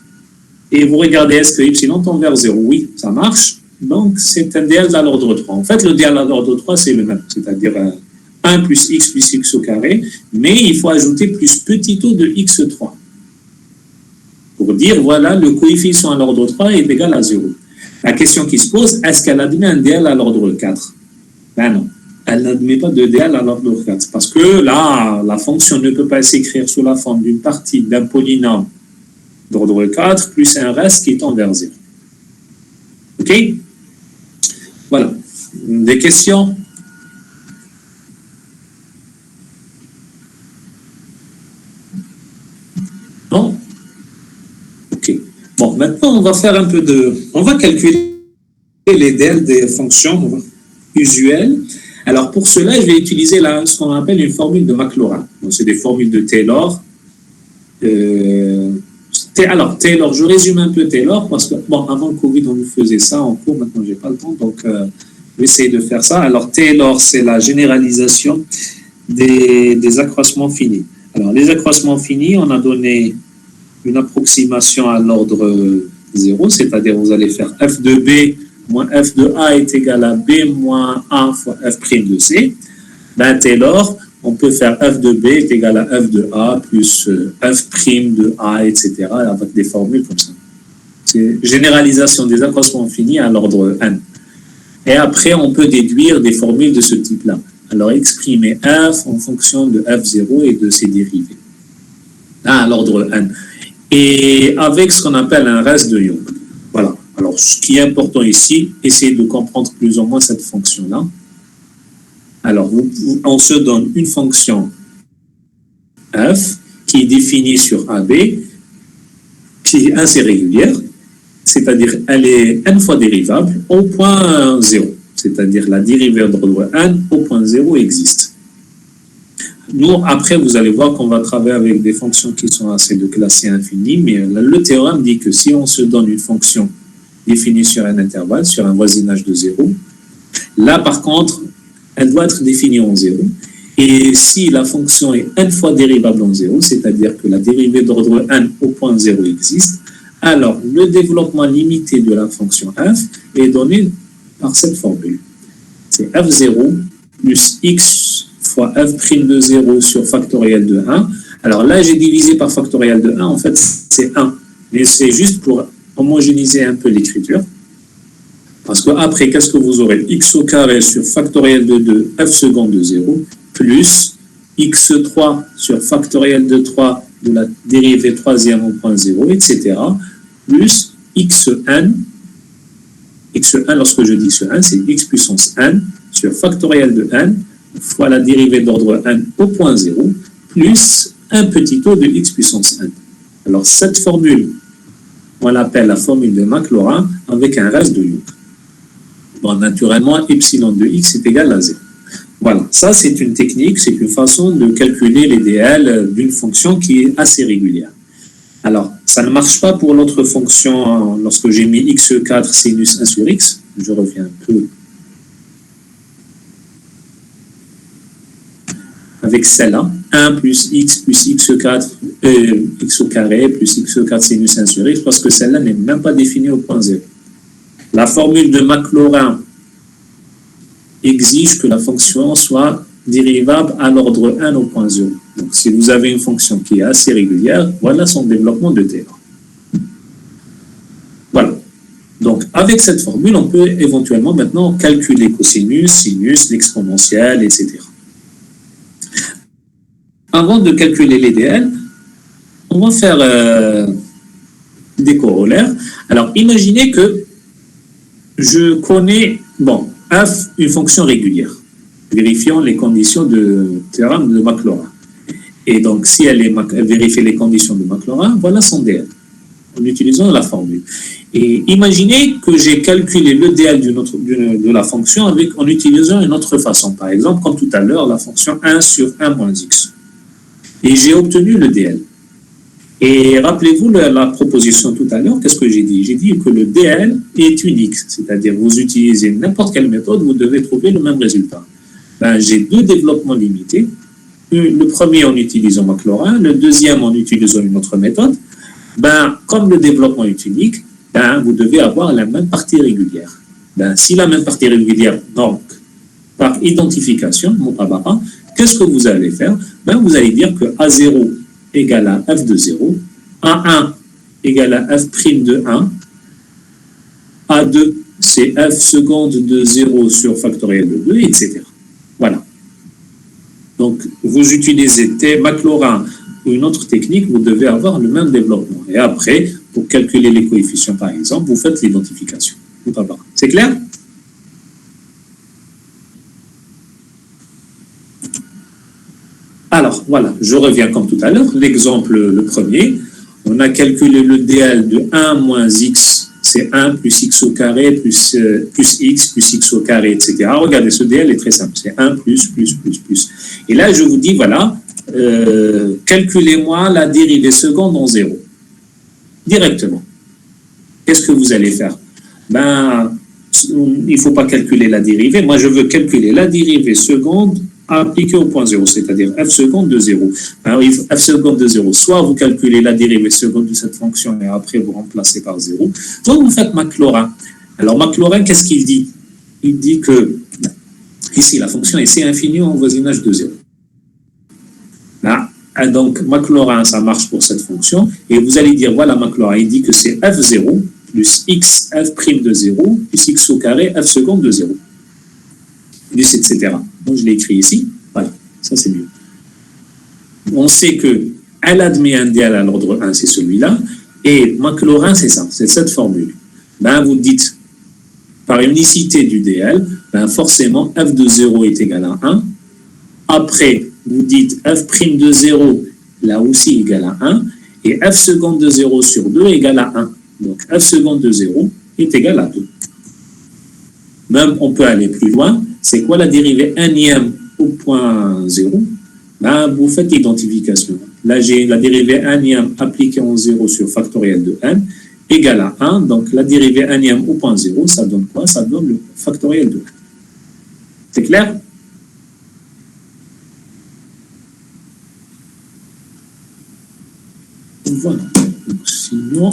Et vous regardez, est-ce que epsilon tend vers 0? Oui, ça marche. Donc, c'est un DL à l'ordre 3. En fait, le DL à l'ordre 3, c'est le même. C'est-à-dire 1 plus x au carré, mais il faut ajouter plus petit o de x3. Pour dire, voilà, le coefficient à l'ordre 3 est égal à 0. La question qui se pose, est-ce qu'elle admet un DL à l'ordre 4? Ben non, elle n'admet pas de DL à l'ordre 4. Parce que là, la fonction ne peut pas s'écrire sous la forme d'une partie d'un polynôme d'ordre 4 plus un reste qui tend vers 0. OK? Voilà. Des questions? Non? Bon, maintenant, on va faire un peu de... On va calculer les DL des fonctions usuelles. Alors, pour cela, je vais utiliser ce qu'on appelle une formule de Maclaurin. C'est des formules de Taylor. Alors, Taylor, je résume un peu Taylor, parce que, bon, avant le Covid, on nous faisait ça en cours. Maintenant, je n'ai pas le temps, donc je vais essayer de faire ça. Alors, Taylor, c'est la généralisation des accroissements finis. Alors, les accroissements finis, on a donné une approximation à l'ordre 0, c'est-à-dire vous allez faire f de b moins f de a est égal à b moins a fois f' de c. Ben, Taylor, on peut faire f de b est égal à f de a plus f' de a, etc., avec des formules comme ça. C'est généralisation des accroissements finis à l'ordre n. Et après, on peut déduire des formules de ce type-là. Alors, exprimer f en fonction de f0 et de ses dérivés. Là, à l'ordre n. Et avec ce qu'on appelle un reste de Young. Voilà. Alors, ce qui est important ici, essayez de comprendre plus ou moins cette fonction-là. Alors, on se donne une fonction f qui est définie sur AB, qui est assez régulière, c'est-à-dire elle est n fois dérivable au point 0, c'est-à-dire la dérivée d'ordre n au point 0 existe. Nous, après, vous allez voir qu'on va travailler avec des fonctions qui sont assez de classe C infinie, mais le théorème dit que si on se donne une fonction définie sur un intervalle, sur un voisinage de 0, là, par contre, elle doit être définie en 0. Et si la fonction est n fois dérivable en 0, c'est-à-dire que la dérivée d'ordre n au point 0 existe, alors le développement limité de la fonction f est donné par cette formule. C'est f0 plus x fois f' de 0 sur factoriel de 1. Alors là, j'ai divisé par factoriel de 1, en fait, c'est 1. Mais c'est juste pour homogénéiser un peu l'écriture. Parce qu'après, qu'est-ce que vous aurez? X au carré sur factoriel de 2, f seconde de 0, plus x3 sur factoriel de 3 de la dérivée troisième au point 0, etc., plus xn, lorsque je dis xn, c'est x puissance n sur factoriel de n fois la dérivée d'ordre n au point 0, plus un petit taux de x puissance n. Alors, cette formule, on l'appelle la formule de Maclaurin avec un reste de Young. Bon, naturellement, epsilon de x est égal à 0. Voilà, ça c'est une technique, c'est une façon de calculer les dl d'une fonction qui est assez régulière. Alors, ça ne marche pas pour l'autre fonction lorsque j'ai mis x4 sinus 1 sur x. Je reviens un peu avec celle-là. 1 plus x x4, x au carré plus x4 sinus 1 sur x, parce que celle-là n'est même pas définie au point 0. La formule de Maclaurin exige que la fonction soit dérivable à l'ordre 1 au point 0. Donc, si vous avez une fonction qui est assez régulière, voilà son développement de théorème. Voilà. Donc, avec cette formule, on peut éventuellement maintenant calculer cosinus, sinus, l'exponentielle, etc. Avant de calculer les dl, on va faire des corollaires. Alors, imaginez que je connais, f, une fonction régulière. Vérifions les conditions de théorème de Maclaurin. Et donc, si elle vérifie les conditions de Maclaurin, voilà son dl, en utilisant la formule. Et imaginez que j'ai calculé le dl de la fonction en utilisant une autre façon. Par exemple, comme tout à l'heure, la fonction 1 sur 1 moins x. Et j'ai obtenu le dl. Et rappelez-vous la proposition tout à l'heure, qu'est-ce que j'ai dit? J'ai dit que le dl est unique, c'est-à-dire vous utilisez n'importe quelle méthode, vous devez trouver le même résultat. J'ai deux développements limités. Le premier en utilisant Maclaurin, le deuxième en utilisant une autre méthode. Comme le développement est unique, vous devez avoir la même partie régulière. Si la même partie régulière, donc par identification, qu'est-ce que vous allez faire? Vous allez dire que A0 égale à f de 0, A1 égale à f' de 1, A2 c'est f seconde de 0 sur factoriel de 2, etc. Voilà. Donc, vous utilisez Maclaurin ou une autre technique, vous devez avoir le même développement. Et après, pour calculer les coefficients, par exemple, vous faites l'identification. C'est clair? Alors, voilà, je reviens comme tout à l'heure. L'exemple, le premier, on a calculé le dl de 1 moins x, c'est 1 plus x au carré plus x plus x au carré, etc. Regardez, ce dl est très simple, c'est 1 plus. Et là, je vous dis, voilà, calculez-moi la dérivée seconde en 0. Directement. Qu'est-ce que vous allez faire? Il ne faut pas calculer la dérivée. Moi, je veux calculer la dérivée seconde appliquée au point 0, c'est-à-dire f seconde de 0. Alors, f seconde de 0, soit vous calculez la dérivée seconde de cette fonction et après vous remplacez par 0, soit vous faites Maclaurin. Alors, Maclaurin, qu'est-ce qu'il dit? Il dit que, ici, la fonction est C infinie en voisinage de 0. Là, donc, Maclaurin, ça marche pour cette fonction, et vous allez dire, voilà, Maclaurin, il dit que c'est f0 plus x f' de 0 plus x au carré f seconde de 0. Plus, etc. Donc, je l'ai écrit ici. Voilà, ça c'est mieux. On sait qu'elle admet un dl à l'ordre 1, c'est celui-là, et Maclaurin, c'est ça, c'est cette formule. ben, vous dites, par unicité du DL, ben, forcément, f de 0 est égal à 1. Après, vous dites f' de 0, là aussi, égal à 1. Et f seconde de 0 sur 2 égale à 1. Donc, f seconde de 0 est égal à 2. Même, on peut aller plus loin. C'est quoi la dérivée énième au point 0? Ben, vous faites l'identification. Là, j'ai la dérivée énième appliquée en 0 sur factoriel de n égale à 1. Donc, la dérivée énième au point 0, ça donne quoi? Ça donne le factoriel de n. C'est clair? Voilà. Donc, sinon...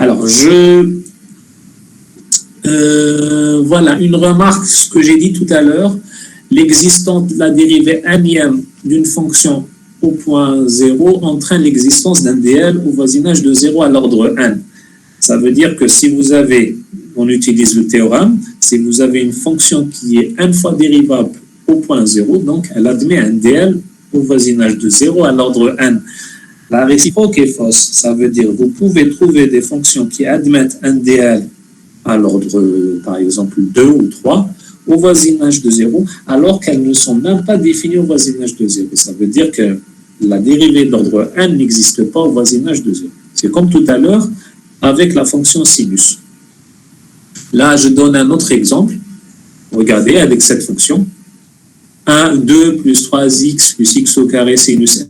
Alors, voilà, une remarque, ce que j'ai dit tout à l'heure, l'existence de la dérivée énième d'une fonction au point 0 entraîne l'existence d'un DL au voisinage de 0 à l'ordre n. Ça veut dire que si vous avez, on utilise le théorème, si vous avez une fonction qui est n fois dérivable au point 0, donc elle admet un DL au voisinage de 0 à l'ordre n. La réciproque est fausse, ça veut dire que vous pouvez trouver des fonctions qui admettent un DL à l'ordre, par exemple, 2 ou 3, au voisinage de 0, alors qu'elles ne sont même pas définies au voisinage de 0. Ça veut dire que la dérivée d'ordre n n'existe pas au voisinage de 0. C'est comme tout à l'heure avec la fonction sinus. Là, je donne un autre exemple. Regardez, avec cette fonction, 1, 2 plus 3x plus x au carré sinus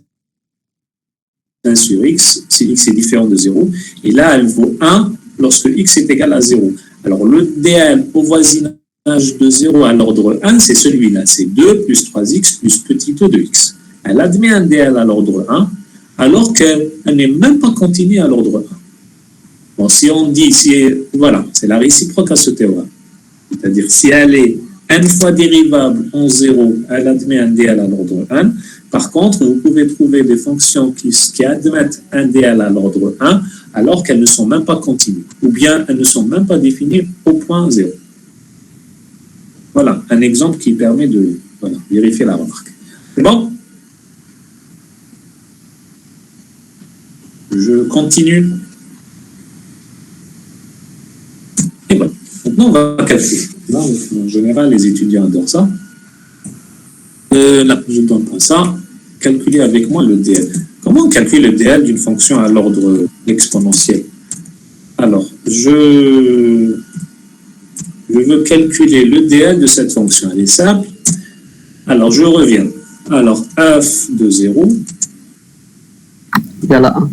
1 sur x, si x est différent de 0, et là, elle vaut 1 lorsque x est égal à 0. Alors, le DL au voisinage de 0 à l'ordre 1, c'est celui-là, c'est 2 plus 3x plus petit e de x. Elle admet un DL à l'ordre 1, alors qu'elle n'est même pas continue à l'ordre 1. Bon, si on dit, voilà, c'est la réciproque à ce théorème. C'est-à-dire, si elle est n fois dérivable en 0, elle admet un DL à l'ordre 1. Par contre, vous pouvez trouver des fonctions qui admettent un DL à l'ordre 1, alors qu'elles ne sont même pas continues, ou bien elles ne sont même pas définies au point 0. Voilà, un exemple qui permet de vérifier la remarque. C'est bon? Je continue. Et voilà. Maintenant, on va calculer. Là, en général, les étudiants adorent ça. Là, je ne donne pas ça. Calculer avec moi le DL. Comment on calcule le DL d'une fonction à l'ordre exponentiel? Alors, je veux calculer le DL de cette fonction. Elle est simple. Alors, je reviens. Alors, f de 0 égale à 1.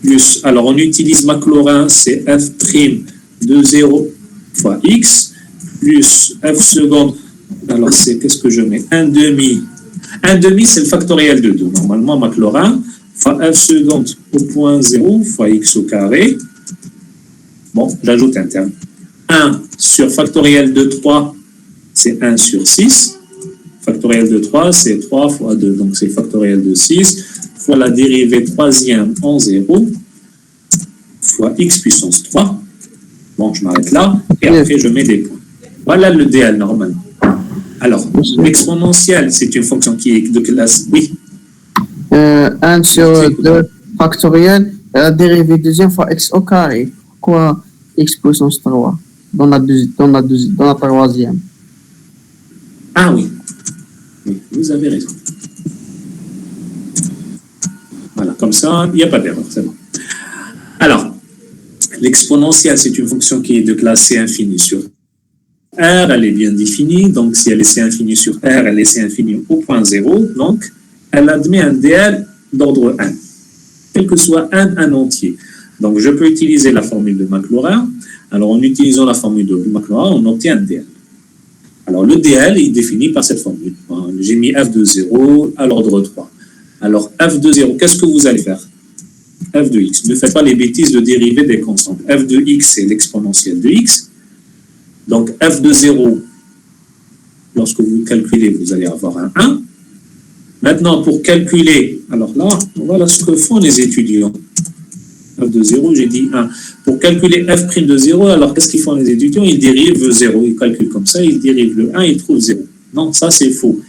Plus, alors, on utilise Maclaurin, c'est f' de 0 fois x, plus f seconde. Alors, c'est, qu'est-ce que je mets? 1 demi. 1 demi, c'est le factoriel de 2. Normalement, Maclaurin, fois f seconde au point 0 fois x au carré. Bon, j'ajoute un terme. 1 sur factoriel de 3, c'est 1 sur 6. Factoriel de 3, c'est 3 fois 2. Donc, c'est factoriel de 6 fois la dérivée troisième en 0 fois x puissance 3. Bon, je m'arrête là. Et après, je mets des points. Voilà le DL normal. Alors, l'exponentielle, c'est une fonction qui est de classe... Oui. 1 sur 2 factoriel, la dérivée deuxième fois x au carré. Pourquoi x puissance 3 dans la troisième? Ah oui. Oui, vous avez raison. Voilà, comme ça, il n'y a pas d'erreur, c'est bon. Alors, l'exponentielle, c'est une fonction qui est de classe C infinie sur R, elle est bien définie, donc si elle est C infinie sur R, elle est C infinie au point 0, donc elle admet un DL d'ordre 1, quel que soit un entier. Donc je peux utiliser la formule de Maclaurin. Alors en utilisant la formule de Maclaurin, on obtient un DL. Alors le DL est défini par cette formule. J'ai mis f de 0 à l'ordre 3. Alors f de 0, qu'est-ce que vous allez faire? F de x. Ne faites pas les bêtises de dériver des constantes. F de x, c'est l'exponentielle de x. Donc, f de 0, lorsque vous calculez, vous allez avoir un 1. Maintenant, pour calculer, alors là, voilà ce que font les étudiants. F de 0, j'ai dit 1. Pour calculer f' de 0, alors qu'est-ce qu'ils font les étudiants? Ils dérivent 0. Ils calculent comme ça, ils dérivent le 1, ils trouvent 0. Non, ça c'est faux.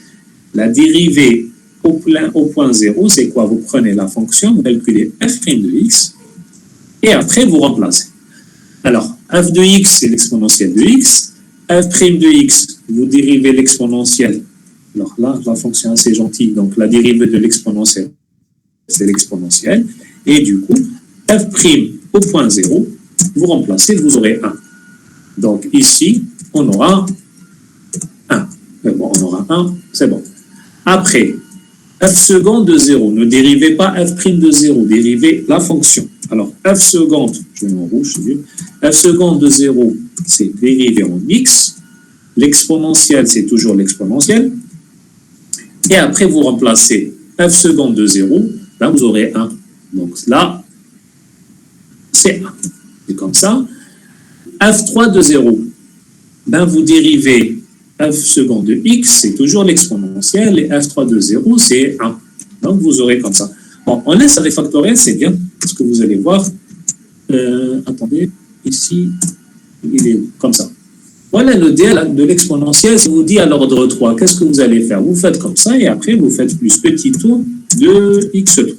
La dérivée au point 0, c'est quoi? Vous prenez la fonction, vous calculez f' de x, et après vous remplacez. Alors, f de x, c'est l'exponentielle de x. F' de x, vous dérivez l'exponentielle. Alors là, la fonction est assez gentille, donc la dérivée de l'exponentielle, c'est l'exponentielle. Et du coup, f' au point 0, vous remplacez, vous aurez 1. Donc ici, on aura 1. Mais bon, on aura 1, c'est bon. Après, f seconde de 0, ne dérivez pas f' de 0, dérivez la fonction. Alors, f seconde, je mets en rouge, c'est mieux. F seconde de 0, c'est dérivé en x. L'exponentielle, c'est toujours l'exponentielle. Et après, vous remplacez f seconde de 0, là, vous aurez 1. Donc là, c'est 1. C'est comme ça. f3 de 0, ben, vous dérivez f seconde de x, c'est toujours l'exponentielle, et f3 de 0, c'est 1. Donc, vous aurez comme ça. Bon, on laisse les factoriels, c'est bien, parce que vous allez voir. Attendez, ici, il est comme ça. Voilà le DL de l'exponentielle. Si vous dit à l'ordre 3, qu'est-ce que vous allez faire? Vous faites comme ça, et après, vous faites plus petit tour de x3.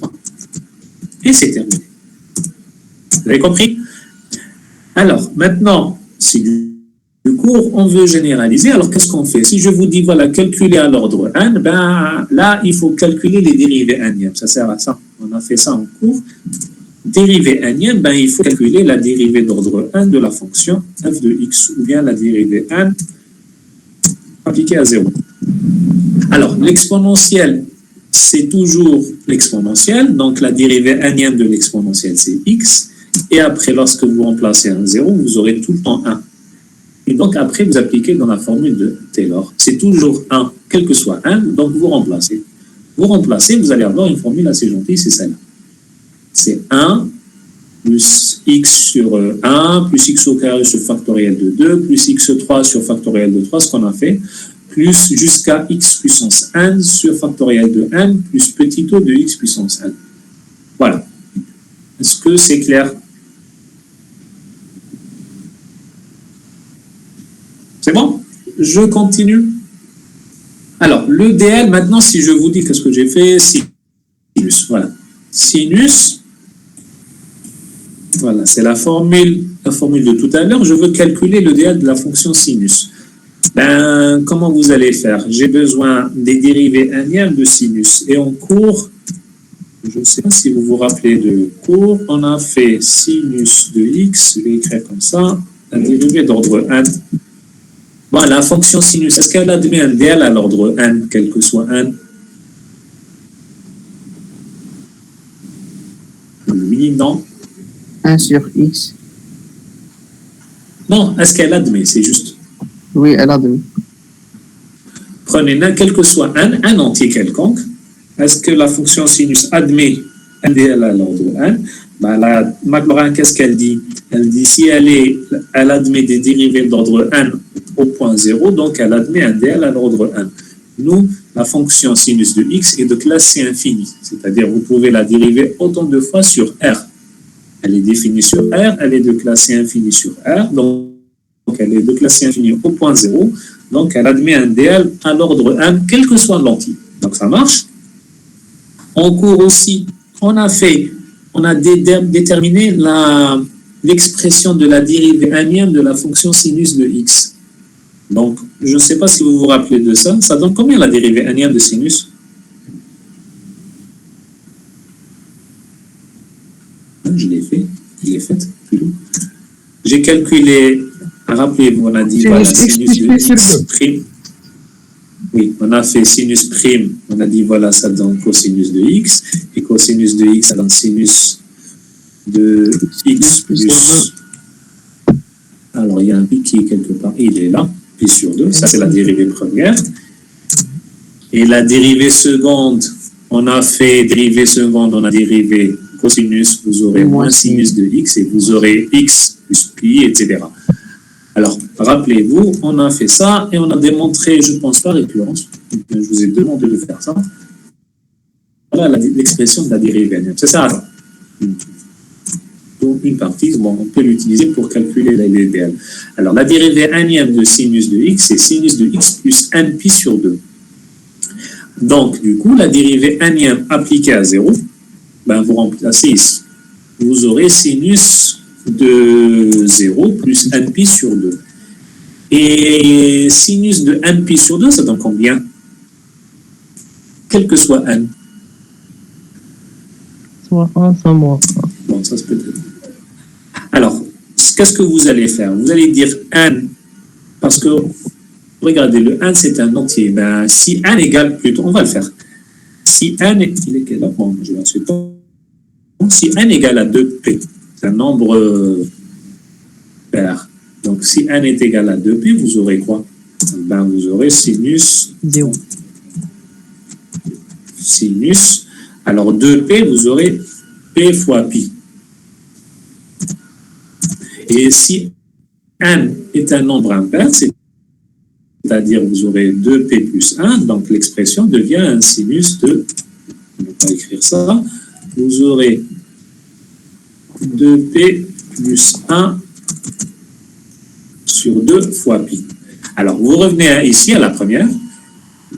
Et c'est terminé. Vous avez compris? Alors, maintenant, si du cours, on veut généraliser. Alors, qu'est-ce qu'on fait? Si je vous dis, voilà, calculer à l'ordre n, ben là, il faut calculer les dérivées n. Ça sert à ça. On a fait ça en cours. Dérivée n, ben, il faut calculer la dérivée d'ordre n de la fonction f de x, ou bien la dérivée n appliquée à 0. Alors, l'exponentielle, c'est toujours l'exponentielle. Donc, la dérivée n de l'exponentielle, c'est x. Et après, lorsque vous remplacez un 0, vous aurez tout le temps 1. Et donc, après, vous appliquez dans la formule de Taylor. C'est toujours 1, quel que soit 1, donc vous remplacez. Vous remplacez, vous allez avoir une formule assez gentille, c'est celle-là. C'est 1 plus x sur 1, plus x au carré sur factoriel de 2, plus x3 sur factoriel de 3, ce qu'on a fait, plus jusqu'à x puissance n sur factoriel de n, plus petit o de x puissance n. Voilà. Est-ce que c'est clair? C'est bon? Je continue. Alors, le DL, maintenant, si je vous dis qu'est-ce que j'ai fait, sinus, voilà. Sinus, voilà, c'est la formule de tout à l'heure. Je veux calculer le DL de la fonction sinus. Ben, comment vous allez faire? J'ai besoin des dérivées n de sinus. Et en cours, je ne sais pas si vous vous rappelez de cours, on a fait sinus de x, je vais écrire comme ça, la dérivée d'ordre n. Bon, la fonction sinus, est-ce qu'elle admet un DL à l'ordre n, quel que soit n? Oui, non. 1 sur x. Non, est-ce qu'elle admet? C'est juste. Oui, elle a deux. Prenez quel que soit n, un entier quelconque. Est-ce que la fonction sinus admet un DL à l'ordre n? Ben, la Maclaurin, qu'est-ce qu'elle dit? Elle dit si elle admet des dérivées d'ordre n au point 0, donc elle admet un DL à l'ordre n. Nous, la fonction sinus de x est de classe C infinie, c'est-à-dire vous pouvez la dériver autant de fois sur R. Elle est définie sur R, elle est de classe C infinie sur R, donc elle est de classe C infinie au point 0, donc elle admet un DL à l'ordre n, quel que soit l'entier. Donc ça marche. En cours aussi, on a déterminé l'expression de la dérivée n de la fonction sinus de x. Donc, je ne sais pas si vous vous rappelez de ça. Ça donne combien la dérivée n de sinus? Je l'ai fait. Je l'ai faite plutôt. J'ai calculé, rappelez-vous, on a dit voilà, sinus de x prime. Oui, on a fait sinus prime, on a dit voilà, ça donne cosinus de x, et cosinus de x, ça donne sinus de x plus. Alors, il y a un pi qui est quelque part, il est là, pi sur 2, ça c'est la dérivée première. Et la dérivée seconde, on a fait dérivée seconde, on a dérivé cosinus, vous aurez moins sinus de x, et vous aurez x plus pi, etc. Alors, rappelez-vous, on a fait ça et on a démontré, je ne pense pas récurrence, je vous ai demandé de faire ça. Voilà l'expression de la dérivée n. C'est ça. Donc, une partie, bon, on peut l'utiliser pour calculer la DL. Alors, la dérivée n de sinus de x, c'est sinus de x plus n pi sur 2. Donc, du coup, la dérivée anième appliquée à 0, ben, vous remplacez ici. Vous aurez sinus de 0 plus 1pi sur 2. Et sinus de 1pi sur 2, ça donne combien? Quel que soit n. Soit 1, soit moins 1. Bon, ça se peut être. Alors, qu'est-ce que vous allez faire? Vous allez dire n, parce que, regardez, le n, c'est un entier. Ben, si n égale, plutôt, on va le faire. Si n est égal à, bon, je vais ensuite. Si n égale à 2p, c'est un nombre pair. Donc, si n est égal à 2p, vous aurez quoi? Ben, vous aurez sinus 0. Sinus. Alors, 2p, vous aurez p fois pi. Et si n est un nombre impair, c'est-à-dire vous aurez 2p plus 1, donc l'expression devient un sinus de, on ne va pas écrire ça, vous aurez 2p plus 1 sur 2 fois pi. Alors, vous revenez ici à la première.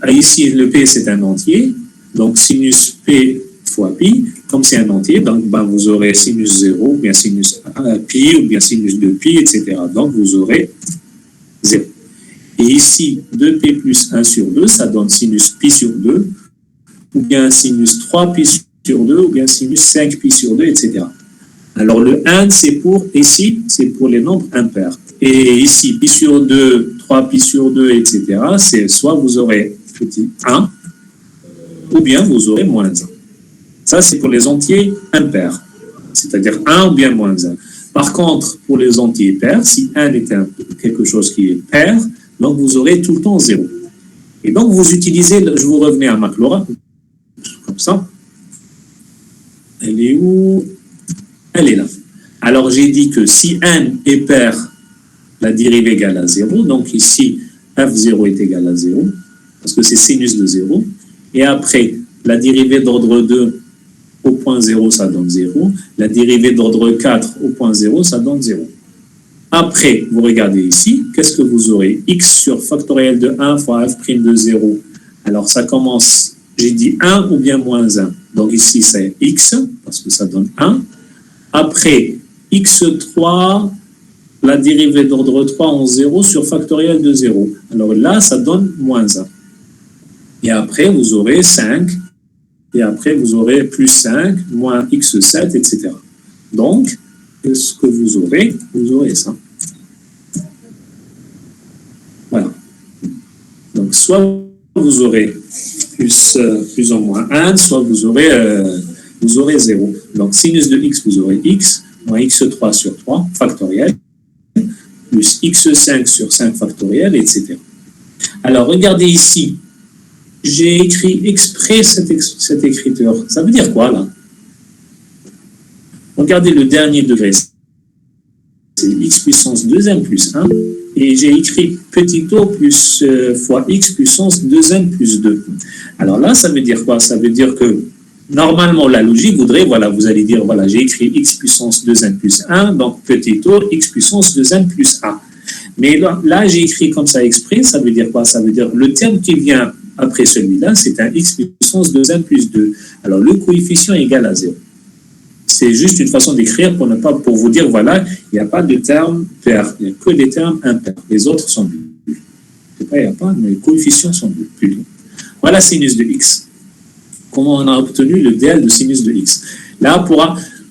Ici, le p, c'est un entier. Donc, sinus p fois pi, comme c'est un entier, donc ben, vous aurez sinus 0, ou bien sinus pi, ou bien sinus de pi, etc. Donc, vous aurez 0. Et ici, 2p plus 1 sur 2, ça donne sinus pi sur 2, ou bien sinus 3pi sur 2, ou bien sinus 5pi sur 2, etc. Alors, le 1, c'est pour, ici, c'est pour les nombres impairs. Et ici, pi sur 2, 3pi sur 2, etc., c'est soit vous aurez petit 1, ou bien vous aurez moins 1. Ça, c'est pour les entiers impairs, c'est-à-dire 1 ou bien moins 1. Par contre, pour les entiers pairs, si 1 est quelque chose qui est pair, donc vous aurez tout le temps 0. Et donc, vous utilisez, je vous revenais à Maclaurin, comme ça. Elle est où? Elle est là. Alors, j'ai dit que si n est pair, la dérivée égale à 0. Donc, ici, f0 est égal à 0, parce que c'est sinus de 0. Et après, la dérivée d'ordre 2 au point 0, ça donne 0. La dérivée d'ordre 4 au point 0, ça donne 0. Après, vous regardez ici, qu'est-ce que vous aurez? X sur factoriel de 1 fois f' de 0. Alors, ça commence, j'ai dit 1 ou bien moins 1. Donc, ici, c'est x, parce que ça donne 1. Après, x3, la dérivée d'ordre 3 en 0 sur factoriel de 0. Alors là, ça donne moins 1. Et après, vous aurez 5. Et après, vous aurez plus 5, moins x7, etc. Donc, qu'est-ce que vous aurez? Vous aurez ça. Voilà. Donc, soit vous aurez plus ou moins 1, soit vous aurez 0. Donc, sinus de x, vous aurez x, moins x3 sur 3, factoriel, plus x5 sur 5 factoriel, etc. Alors, regardez ici. J'ai écrit exprès cette écriture. Ça veut dire quoi, là? Regardez le dernier degré. C'est x puissance 2n plus 1. Et j'ai écrit petit o plus fois x puissance 2n plus 2. Alors là, ça veut dire quoi? Ça veut dire que, normalement, la logique voudrait, voilà, vous allez dire, voilà, j'ai écrit x puissance 2n plus 1, donc petit o, x puissance 2n plus 1. Mais là j'ai écrit comme ça exprès, ça veut dire quoi? Ça veut dire le terme qui vient après celui-là, c'est un x puissance 2n plus 2. Alors, le coefficient est égal à 0. C'est juste une façon d'écrire pour vous dire, voilà, il n'y a pas de terme pair, il n'y a que des termes impairs. Les autres sont nuls. Il n'y a pas, mais les coefficients sont nuls, plutôt. Voilà sinus de x. Comment on a obtenu le DL de sinus de x? Là,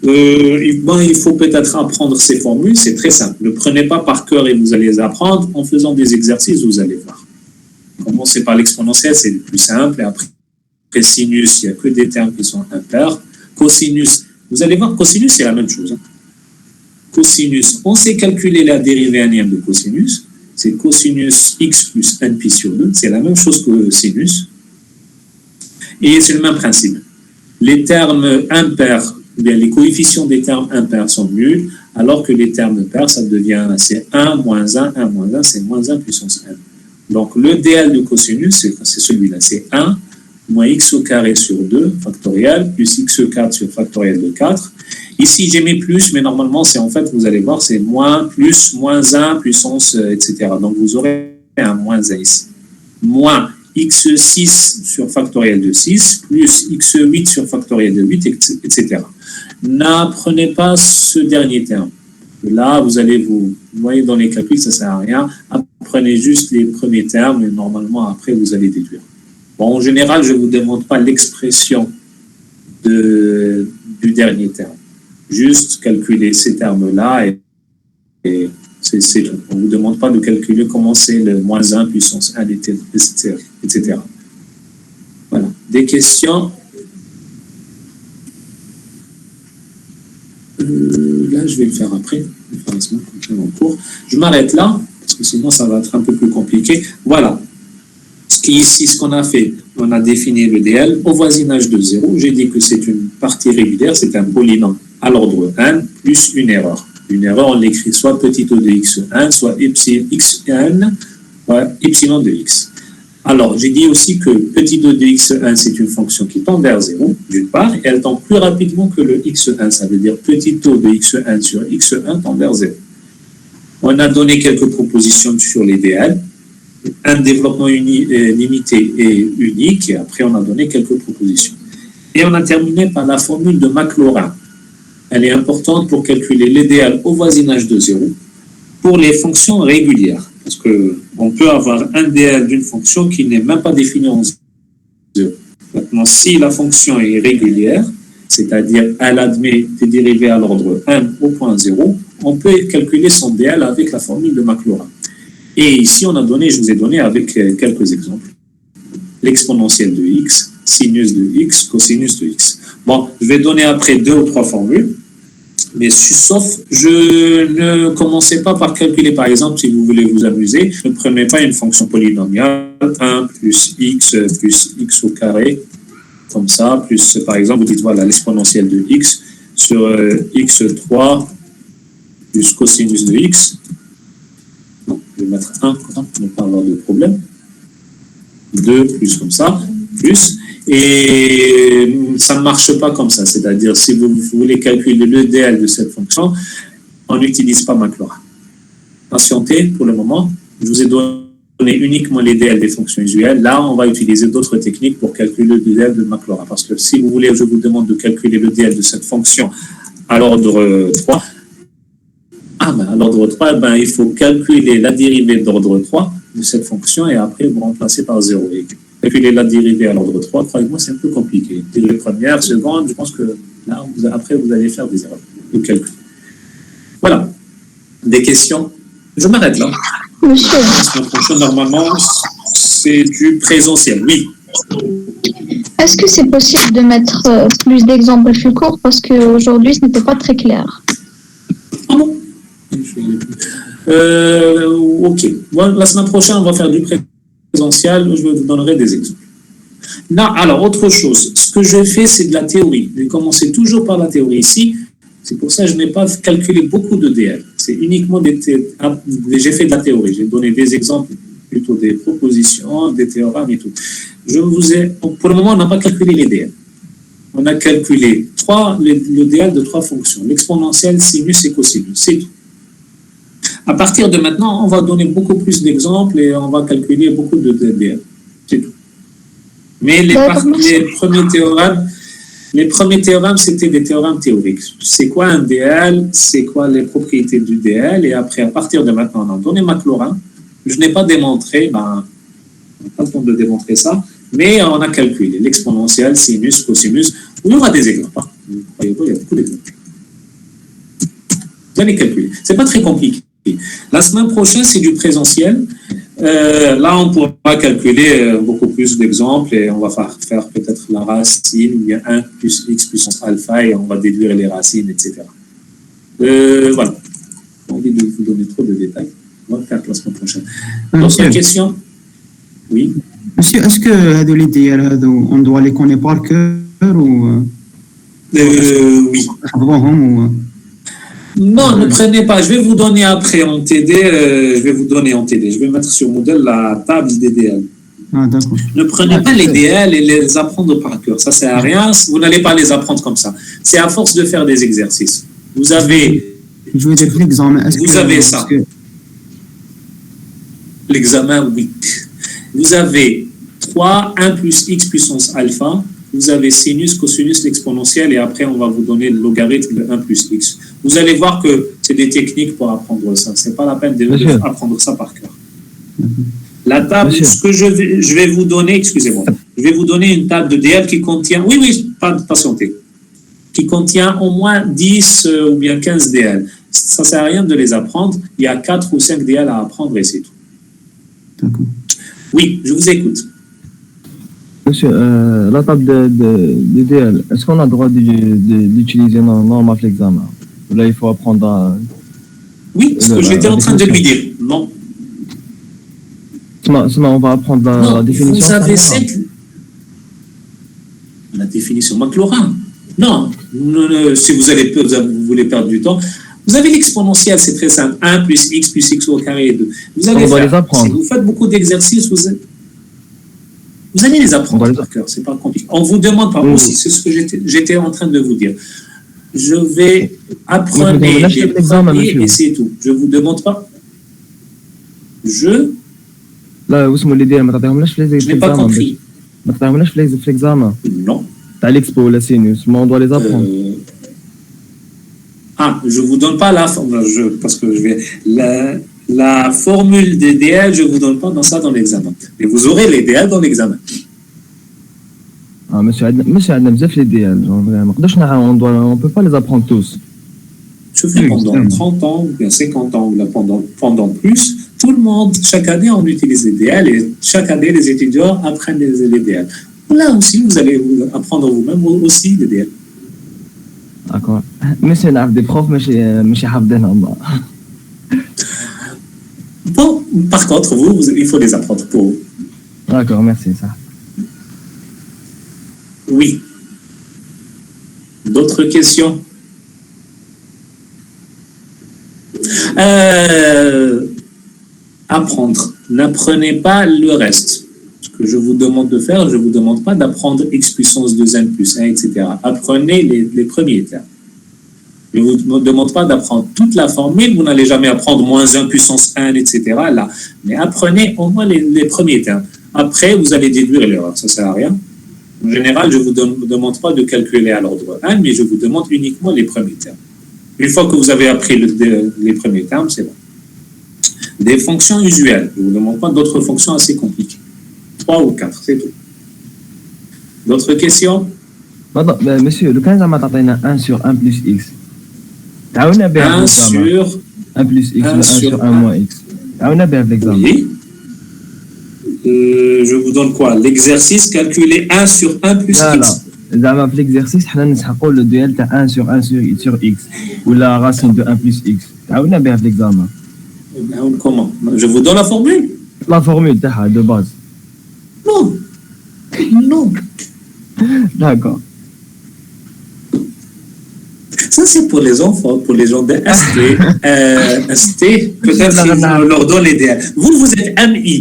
il faut peut-être apprendre ces formules, c'est très simple. Ne prenez pas par cœur et vous allez les apprendre. En faisant des exercices, vous allez voir. Commencez par l'exponentielle, c'est le plus simple. Et après sinus, il n'y a que des termes qui sont impairs. Cosinus, vous allez voir, cosinus, c'est la même chose. Cosinus, on sait calculer la dérivée anième de cosinus. C'est cosinus x plus npi sur 2. C'est la même chose que sinus. Et c'est le même principe. Les termes impairs, bien, les coefficients des termes impairs sont nuls, alors que les termes pairs, ça devient, c'est 1 moins 1, 1 moins 1, c'est moins 1 puissance 1. Donc, le DL de cosinus, c'est celui-là, c'est 1 moins x au carré sur 2, factoriel, plus x4 sur factoriel de 4. Ici, j'ai mis plus, mais normalement, c'est en fait, vous allez voir, c'est moins, plus, moins 1, puissance, etc. Donc, vous aurez un moins 1 ici. Moins x6 sur factoriel de 6 plus x8 sur factoriel de 8, etc. N'apprenez pas ce dernier terme. Là, vous voyez dans les calculs, ça ne sert à rien. Apprenez juste les premiers termes et normalement, après, vous allez déduire. Bon, en général, je ne vous demande pas l'expression du dernier terme. Juste calculer ces termes-là et c'est tout. On ne vous demande pas de calculer comment c'est le moins 1 puissance 1, etc. Voilà. Des questions? Là, je vais le faire après. Je vais faire la semaine prochaine en cours. Je m'arrête là, parce que sinon, ça va être un peu plus compliqué. Voilà. Ce qu'on a fait, on a défini le DL au voisinage de 0. J'ai dit que c'est une partie régulière, c'est un polynôme à l'ordre n plus une erreur. Une erreur, on l'écrit soit petit o de x1, soit x1, soit epsilon de x. Alors, j'ai dit aussi que petit o de x1, c'est une fonction qui tend vers 0, d'une part, et elle tend plus rapidement que le x1. Ça veut dire petit o de x1 sur x1 tend vers 0. On a donné quelques propositions sur les DL. Un développement limité et unique, et après on a donné quelques propositions. Et on a terminé par la formule de Maclaurin. Elle est importante pour calculer l'idéal au voisinage de 0 pour les fonctions régulières. Parce qu'on peut avoir un DL d'une fonction qui n'est même pas définie en 0. Maintenant, si la fonction est régulière, c'est-à-dire elle admet des dérivées à l'ordre 1 au point 0, on peut calculer son DL avec la formule de Maclaurin. Et ici, je vous ai donné avec quelques exemples. L'exponentielle de x, sinus de x, cosinus de x. Bon, je vais donner après 2 ou 3 formules, mais sauf, ne commencez pas par calculer, par exemple, si vous voulez vous amuser, ne prenez pas une fonction polynomiale, 1 plus x au carré, comme ça, plus, par exemple, vous dites, voilà, l'exponentielle de x sur x3 plus cosinus de x. Je vais mettre 1 pour ne pas avoir de problème. 2 plus comme ça, plus. Et ça ne marche pas comme ça. C'est-à-dire, si vous voulez calculer le DL de cette fonction, on n'utilise pas Maclaurin. Patientez pour le moment. Je vous ai donné uniquement les DL des fonctions usuelles. Là, on va utiliser d'autres techniques pour calculer le DL de Maclaurin. Parce que si vous voulez, je vous demande de calculer le DL de cette fonction à l'ordre 3. À l'ordre 3, il faut calculer la dérivée d'ordre 3 de cette fonction et après vous remplacez par 0. Et calculer la dérivée à l'ordre 3, croyez-moi, c'est un peu compliqué. Dérivée première, seconde, je pense que là, après, vous allez faire des erreurs de calcul. Voilà. Des questions? Je m'arrête là. Monsieur. La semaine prochaine, normalement, c'est du présentiel, oui. Est-ce que c'est possible de mettre plus d'exemples plus courts parce qu'aujourd'hui, ce n'était pas très clair? Ah bon? Ok. Bon, la semaine prochaine, on va faire du présentiel. Je vous donnerai des exemples. Non, alors, autre chose. Ce que je fais, c'est de la théorie. J'ai commencé toujours par la théorie ici. C'est pour ça que je n'ai pas calculé beaucoup de DL. C'est uniquement j'ai fait de la théorie. J'ai donné des exemples, plutôt des propositions, des théorèmes et tout. Pour le moment, on n'a pas calculé les DL. On a calculé le DL de 3 fonctions. L'exponentielle, sinus et cosinus. C'est tout. À partir de maintenant, on va donner beaucoup plus d'exemples et on va calculer beaucoup de DL. C'est tout. Mais les premiers théorèmes, c'était des théorèmes théoriques. C'est quoi un DL? C'est quoi les propriétés du DL? Et après, à partir de maintenant, on a donné Maclaurin. Je n'ai pas démontré, on n'a pas le temps de démontrer ça, mais on a calculé l'exponentielle, sinus, cosinus. Il y aura des exemples. Croyez-moi, il y a beaucoup d'exemples. Vous allez calculer. Ce n'est pas très compliqué. La semaine prochaine, c'est du présentiel. Là, on pourra calculer beaucoup plus d'exemples et on va faire peut-être la racine, ou bien 1 plus x puissance alpha et on va déduire les racines, etc. Voilà. J'ai envie de vous donner trop de détails. On va le faire la semaine prochaine. D'autres questions? Oui. Monsieur, est-ce que de l'idéal, on doit les connaître par cœur ou oui. Non, ne prenez pas. Je vais vous donner après en TD. Je vais mettre sur modèle la table des DL. Ah, d'accord. Ne prenez pas les DL et les apprendre par cœur. Ça ne sert à rien. Vous n'allez pas les apprendre comme ça. C'est à force de faire des exercices. Vous avez... Je veux dire l'examen. Vous avez ça. L'examen, oui. Vous avez fois 1 plus x puissance alpha, vous avez sinus, cosinus, l'exponentielle, et après, on va vous donner le logarithme de 1 plus x. Vous allez voir que c'est des techniques pour apprendre ça. Ce n'est pas la peine d'apprendre ça par cœur. La table, ce que je vais vous donner, excusez-moi, je vais vous donner une table de DL qui contient, oui, patientez, qui contient au moins 10 ou bien 15 DL. Ça ne sert à rien de les apprendre. Il y a 4 ou 5 DL à apprendre et c'est tout. D'accord. Oui, je vous écoute. Monsieur, la table de DL, est-ce qu'on a le droit d'utiliser normalement l'examen? Là, il faut apprendre à... Oui, ce que j'étais en train de lui dire. Non. On va apprendre la définition. Vous avez la définition McLaurin. Non, si vous voulez perdre du temps, vous avez l'exponentielle, c'est très simple. 1 plus x au carré 2. Vous allez les apprendre. Si vous faites beaucoup d'exercices, vous allez les apprendre par cœur, c'est pas compliqué. On vous demande pas aussi, c'est ce que j'étais en train de vous dire. Je vais apprendre les premiers et c'est tout. Je vous demande pas. لا واسمه اللي داير ما تعطيهملاش في Je n'ai pas compris. ما تعطيهملاش في l'examen Non. تاع l'expo ولا sinus mais on doit les apprendre. Je vous donne pas la formule parce que la formule des DL, je vous donne pas dans l'examen. Mais vous aurez les DL dans l'examen. ماشي عندنا بزاف لي دي ال ما نقدرش on peut pas les apprendre tous. Je fais pendant 30 ans, ou bien 50 ans, ou là pendant plus, tout le monde, chaque année, on utilise les DL et chaque année, les étudiants apprennent les DL. Là aussi, vous allez apprendre vous-même aussi les DL. D'accord. Mais c'est des profs, ماشي حافظينهم. Bon, par contre, il faut les apprendre pour vous. D'accord, merci. Ça. Oui. D'autres questions? Apprendre. N'apprenez pas le reste. Ce que je vous demande de faire, je ne vous demande pas d'apprendre x puissance 2n plus 1, etc. Apprenez les premiers termes. Je ne vous demande pas d'apprendre toute la formule. Vous n'allez jamais apprendre moins 1 puissance 1, etc. Là. Mais apprenez au moins les premiers termes. Après, vous allez déduire l'erreur. Ça ne sert à rien. En général, je ne vous demande pas de calculer à l'ordre 1, mais je vous demande uniquement les premiers termes. Une fois que vous avez appris les premiers termes, c'est bon. Des fonctions usuelles. Je ne vous demande pas d'autres fonctions assez compliquées. 3 ou 4, c'est tout. D'autres questions? Monsieur, le cas زعما تعطينا 1 sur 1 plus x. تعاونا بها 1 sur 1 plus x, 1 sur 1 moins x. تعاونا بها في l'examen. Oui. Je vous donne quoi? L'exercice, calculer 1 sur 1 plus x. زعما في l'exercice حنا نسحقوا le duel تاع 1 sur 1 sur x ولا racine de 1 plus x. تعاونا بها في l'examen. Comment? Je vous donne la formule? La formule تاعها de base. Non. Non. D'accord. Ça, c'est pour les enfants, pour les gens de ST. ST, peut-être qu'on leur donne les DL. Vous êtes MI.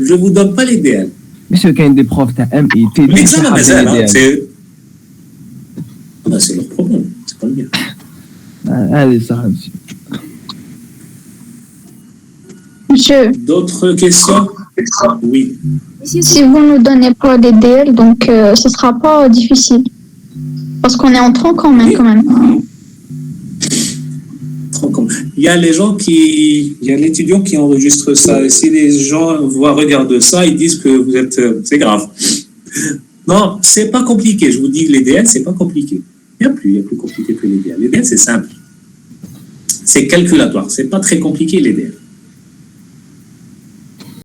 Je ne vous donne pas les DL. Monsieur, quand il y a des profs de MI, l'examen, c'est leur problème. C'est pas le mien. Allez, ça va, monsieur. Monsieur, D'autres questions? Oui. si vous ne nous donnez pas les DL, donc ce ne sera pas difficile. Parce qu'on est en tronc quand même. Il y a les gens il y a l'étudiant qui enregistre ça. Et si les gens regardent ça, ils disent que vous êtes, c'est grave. Non, c'est pas compliqué. Je vous dis que les DL, c'est pas compliqué. Il y a plus compliqué que les DL. Les DL, c'est simple. C'est calculatoire. C'est pas très compliqué, les DL.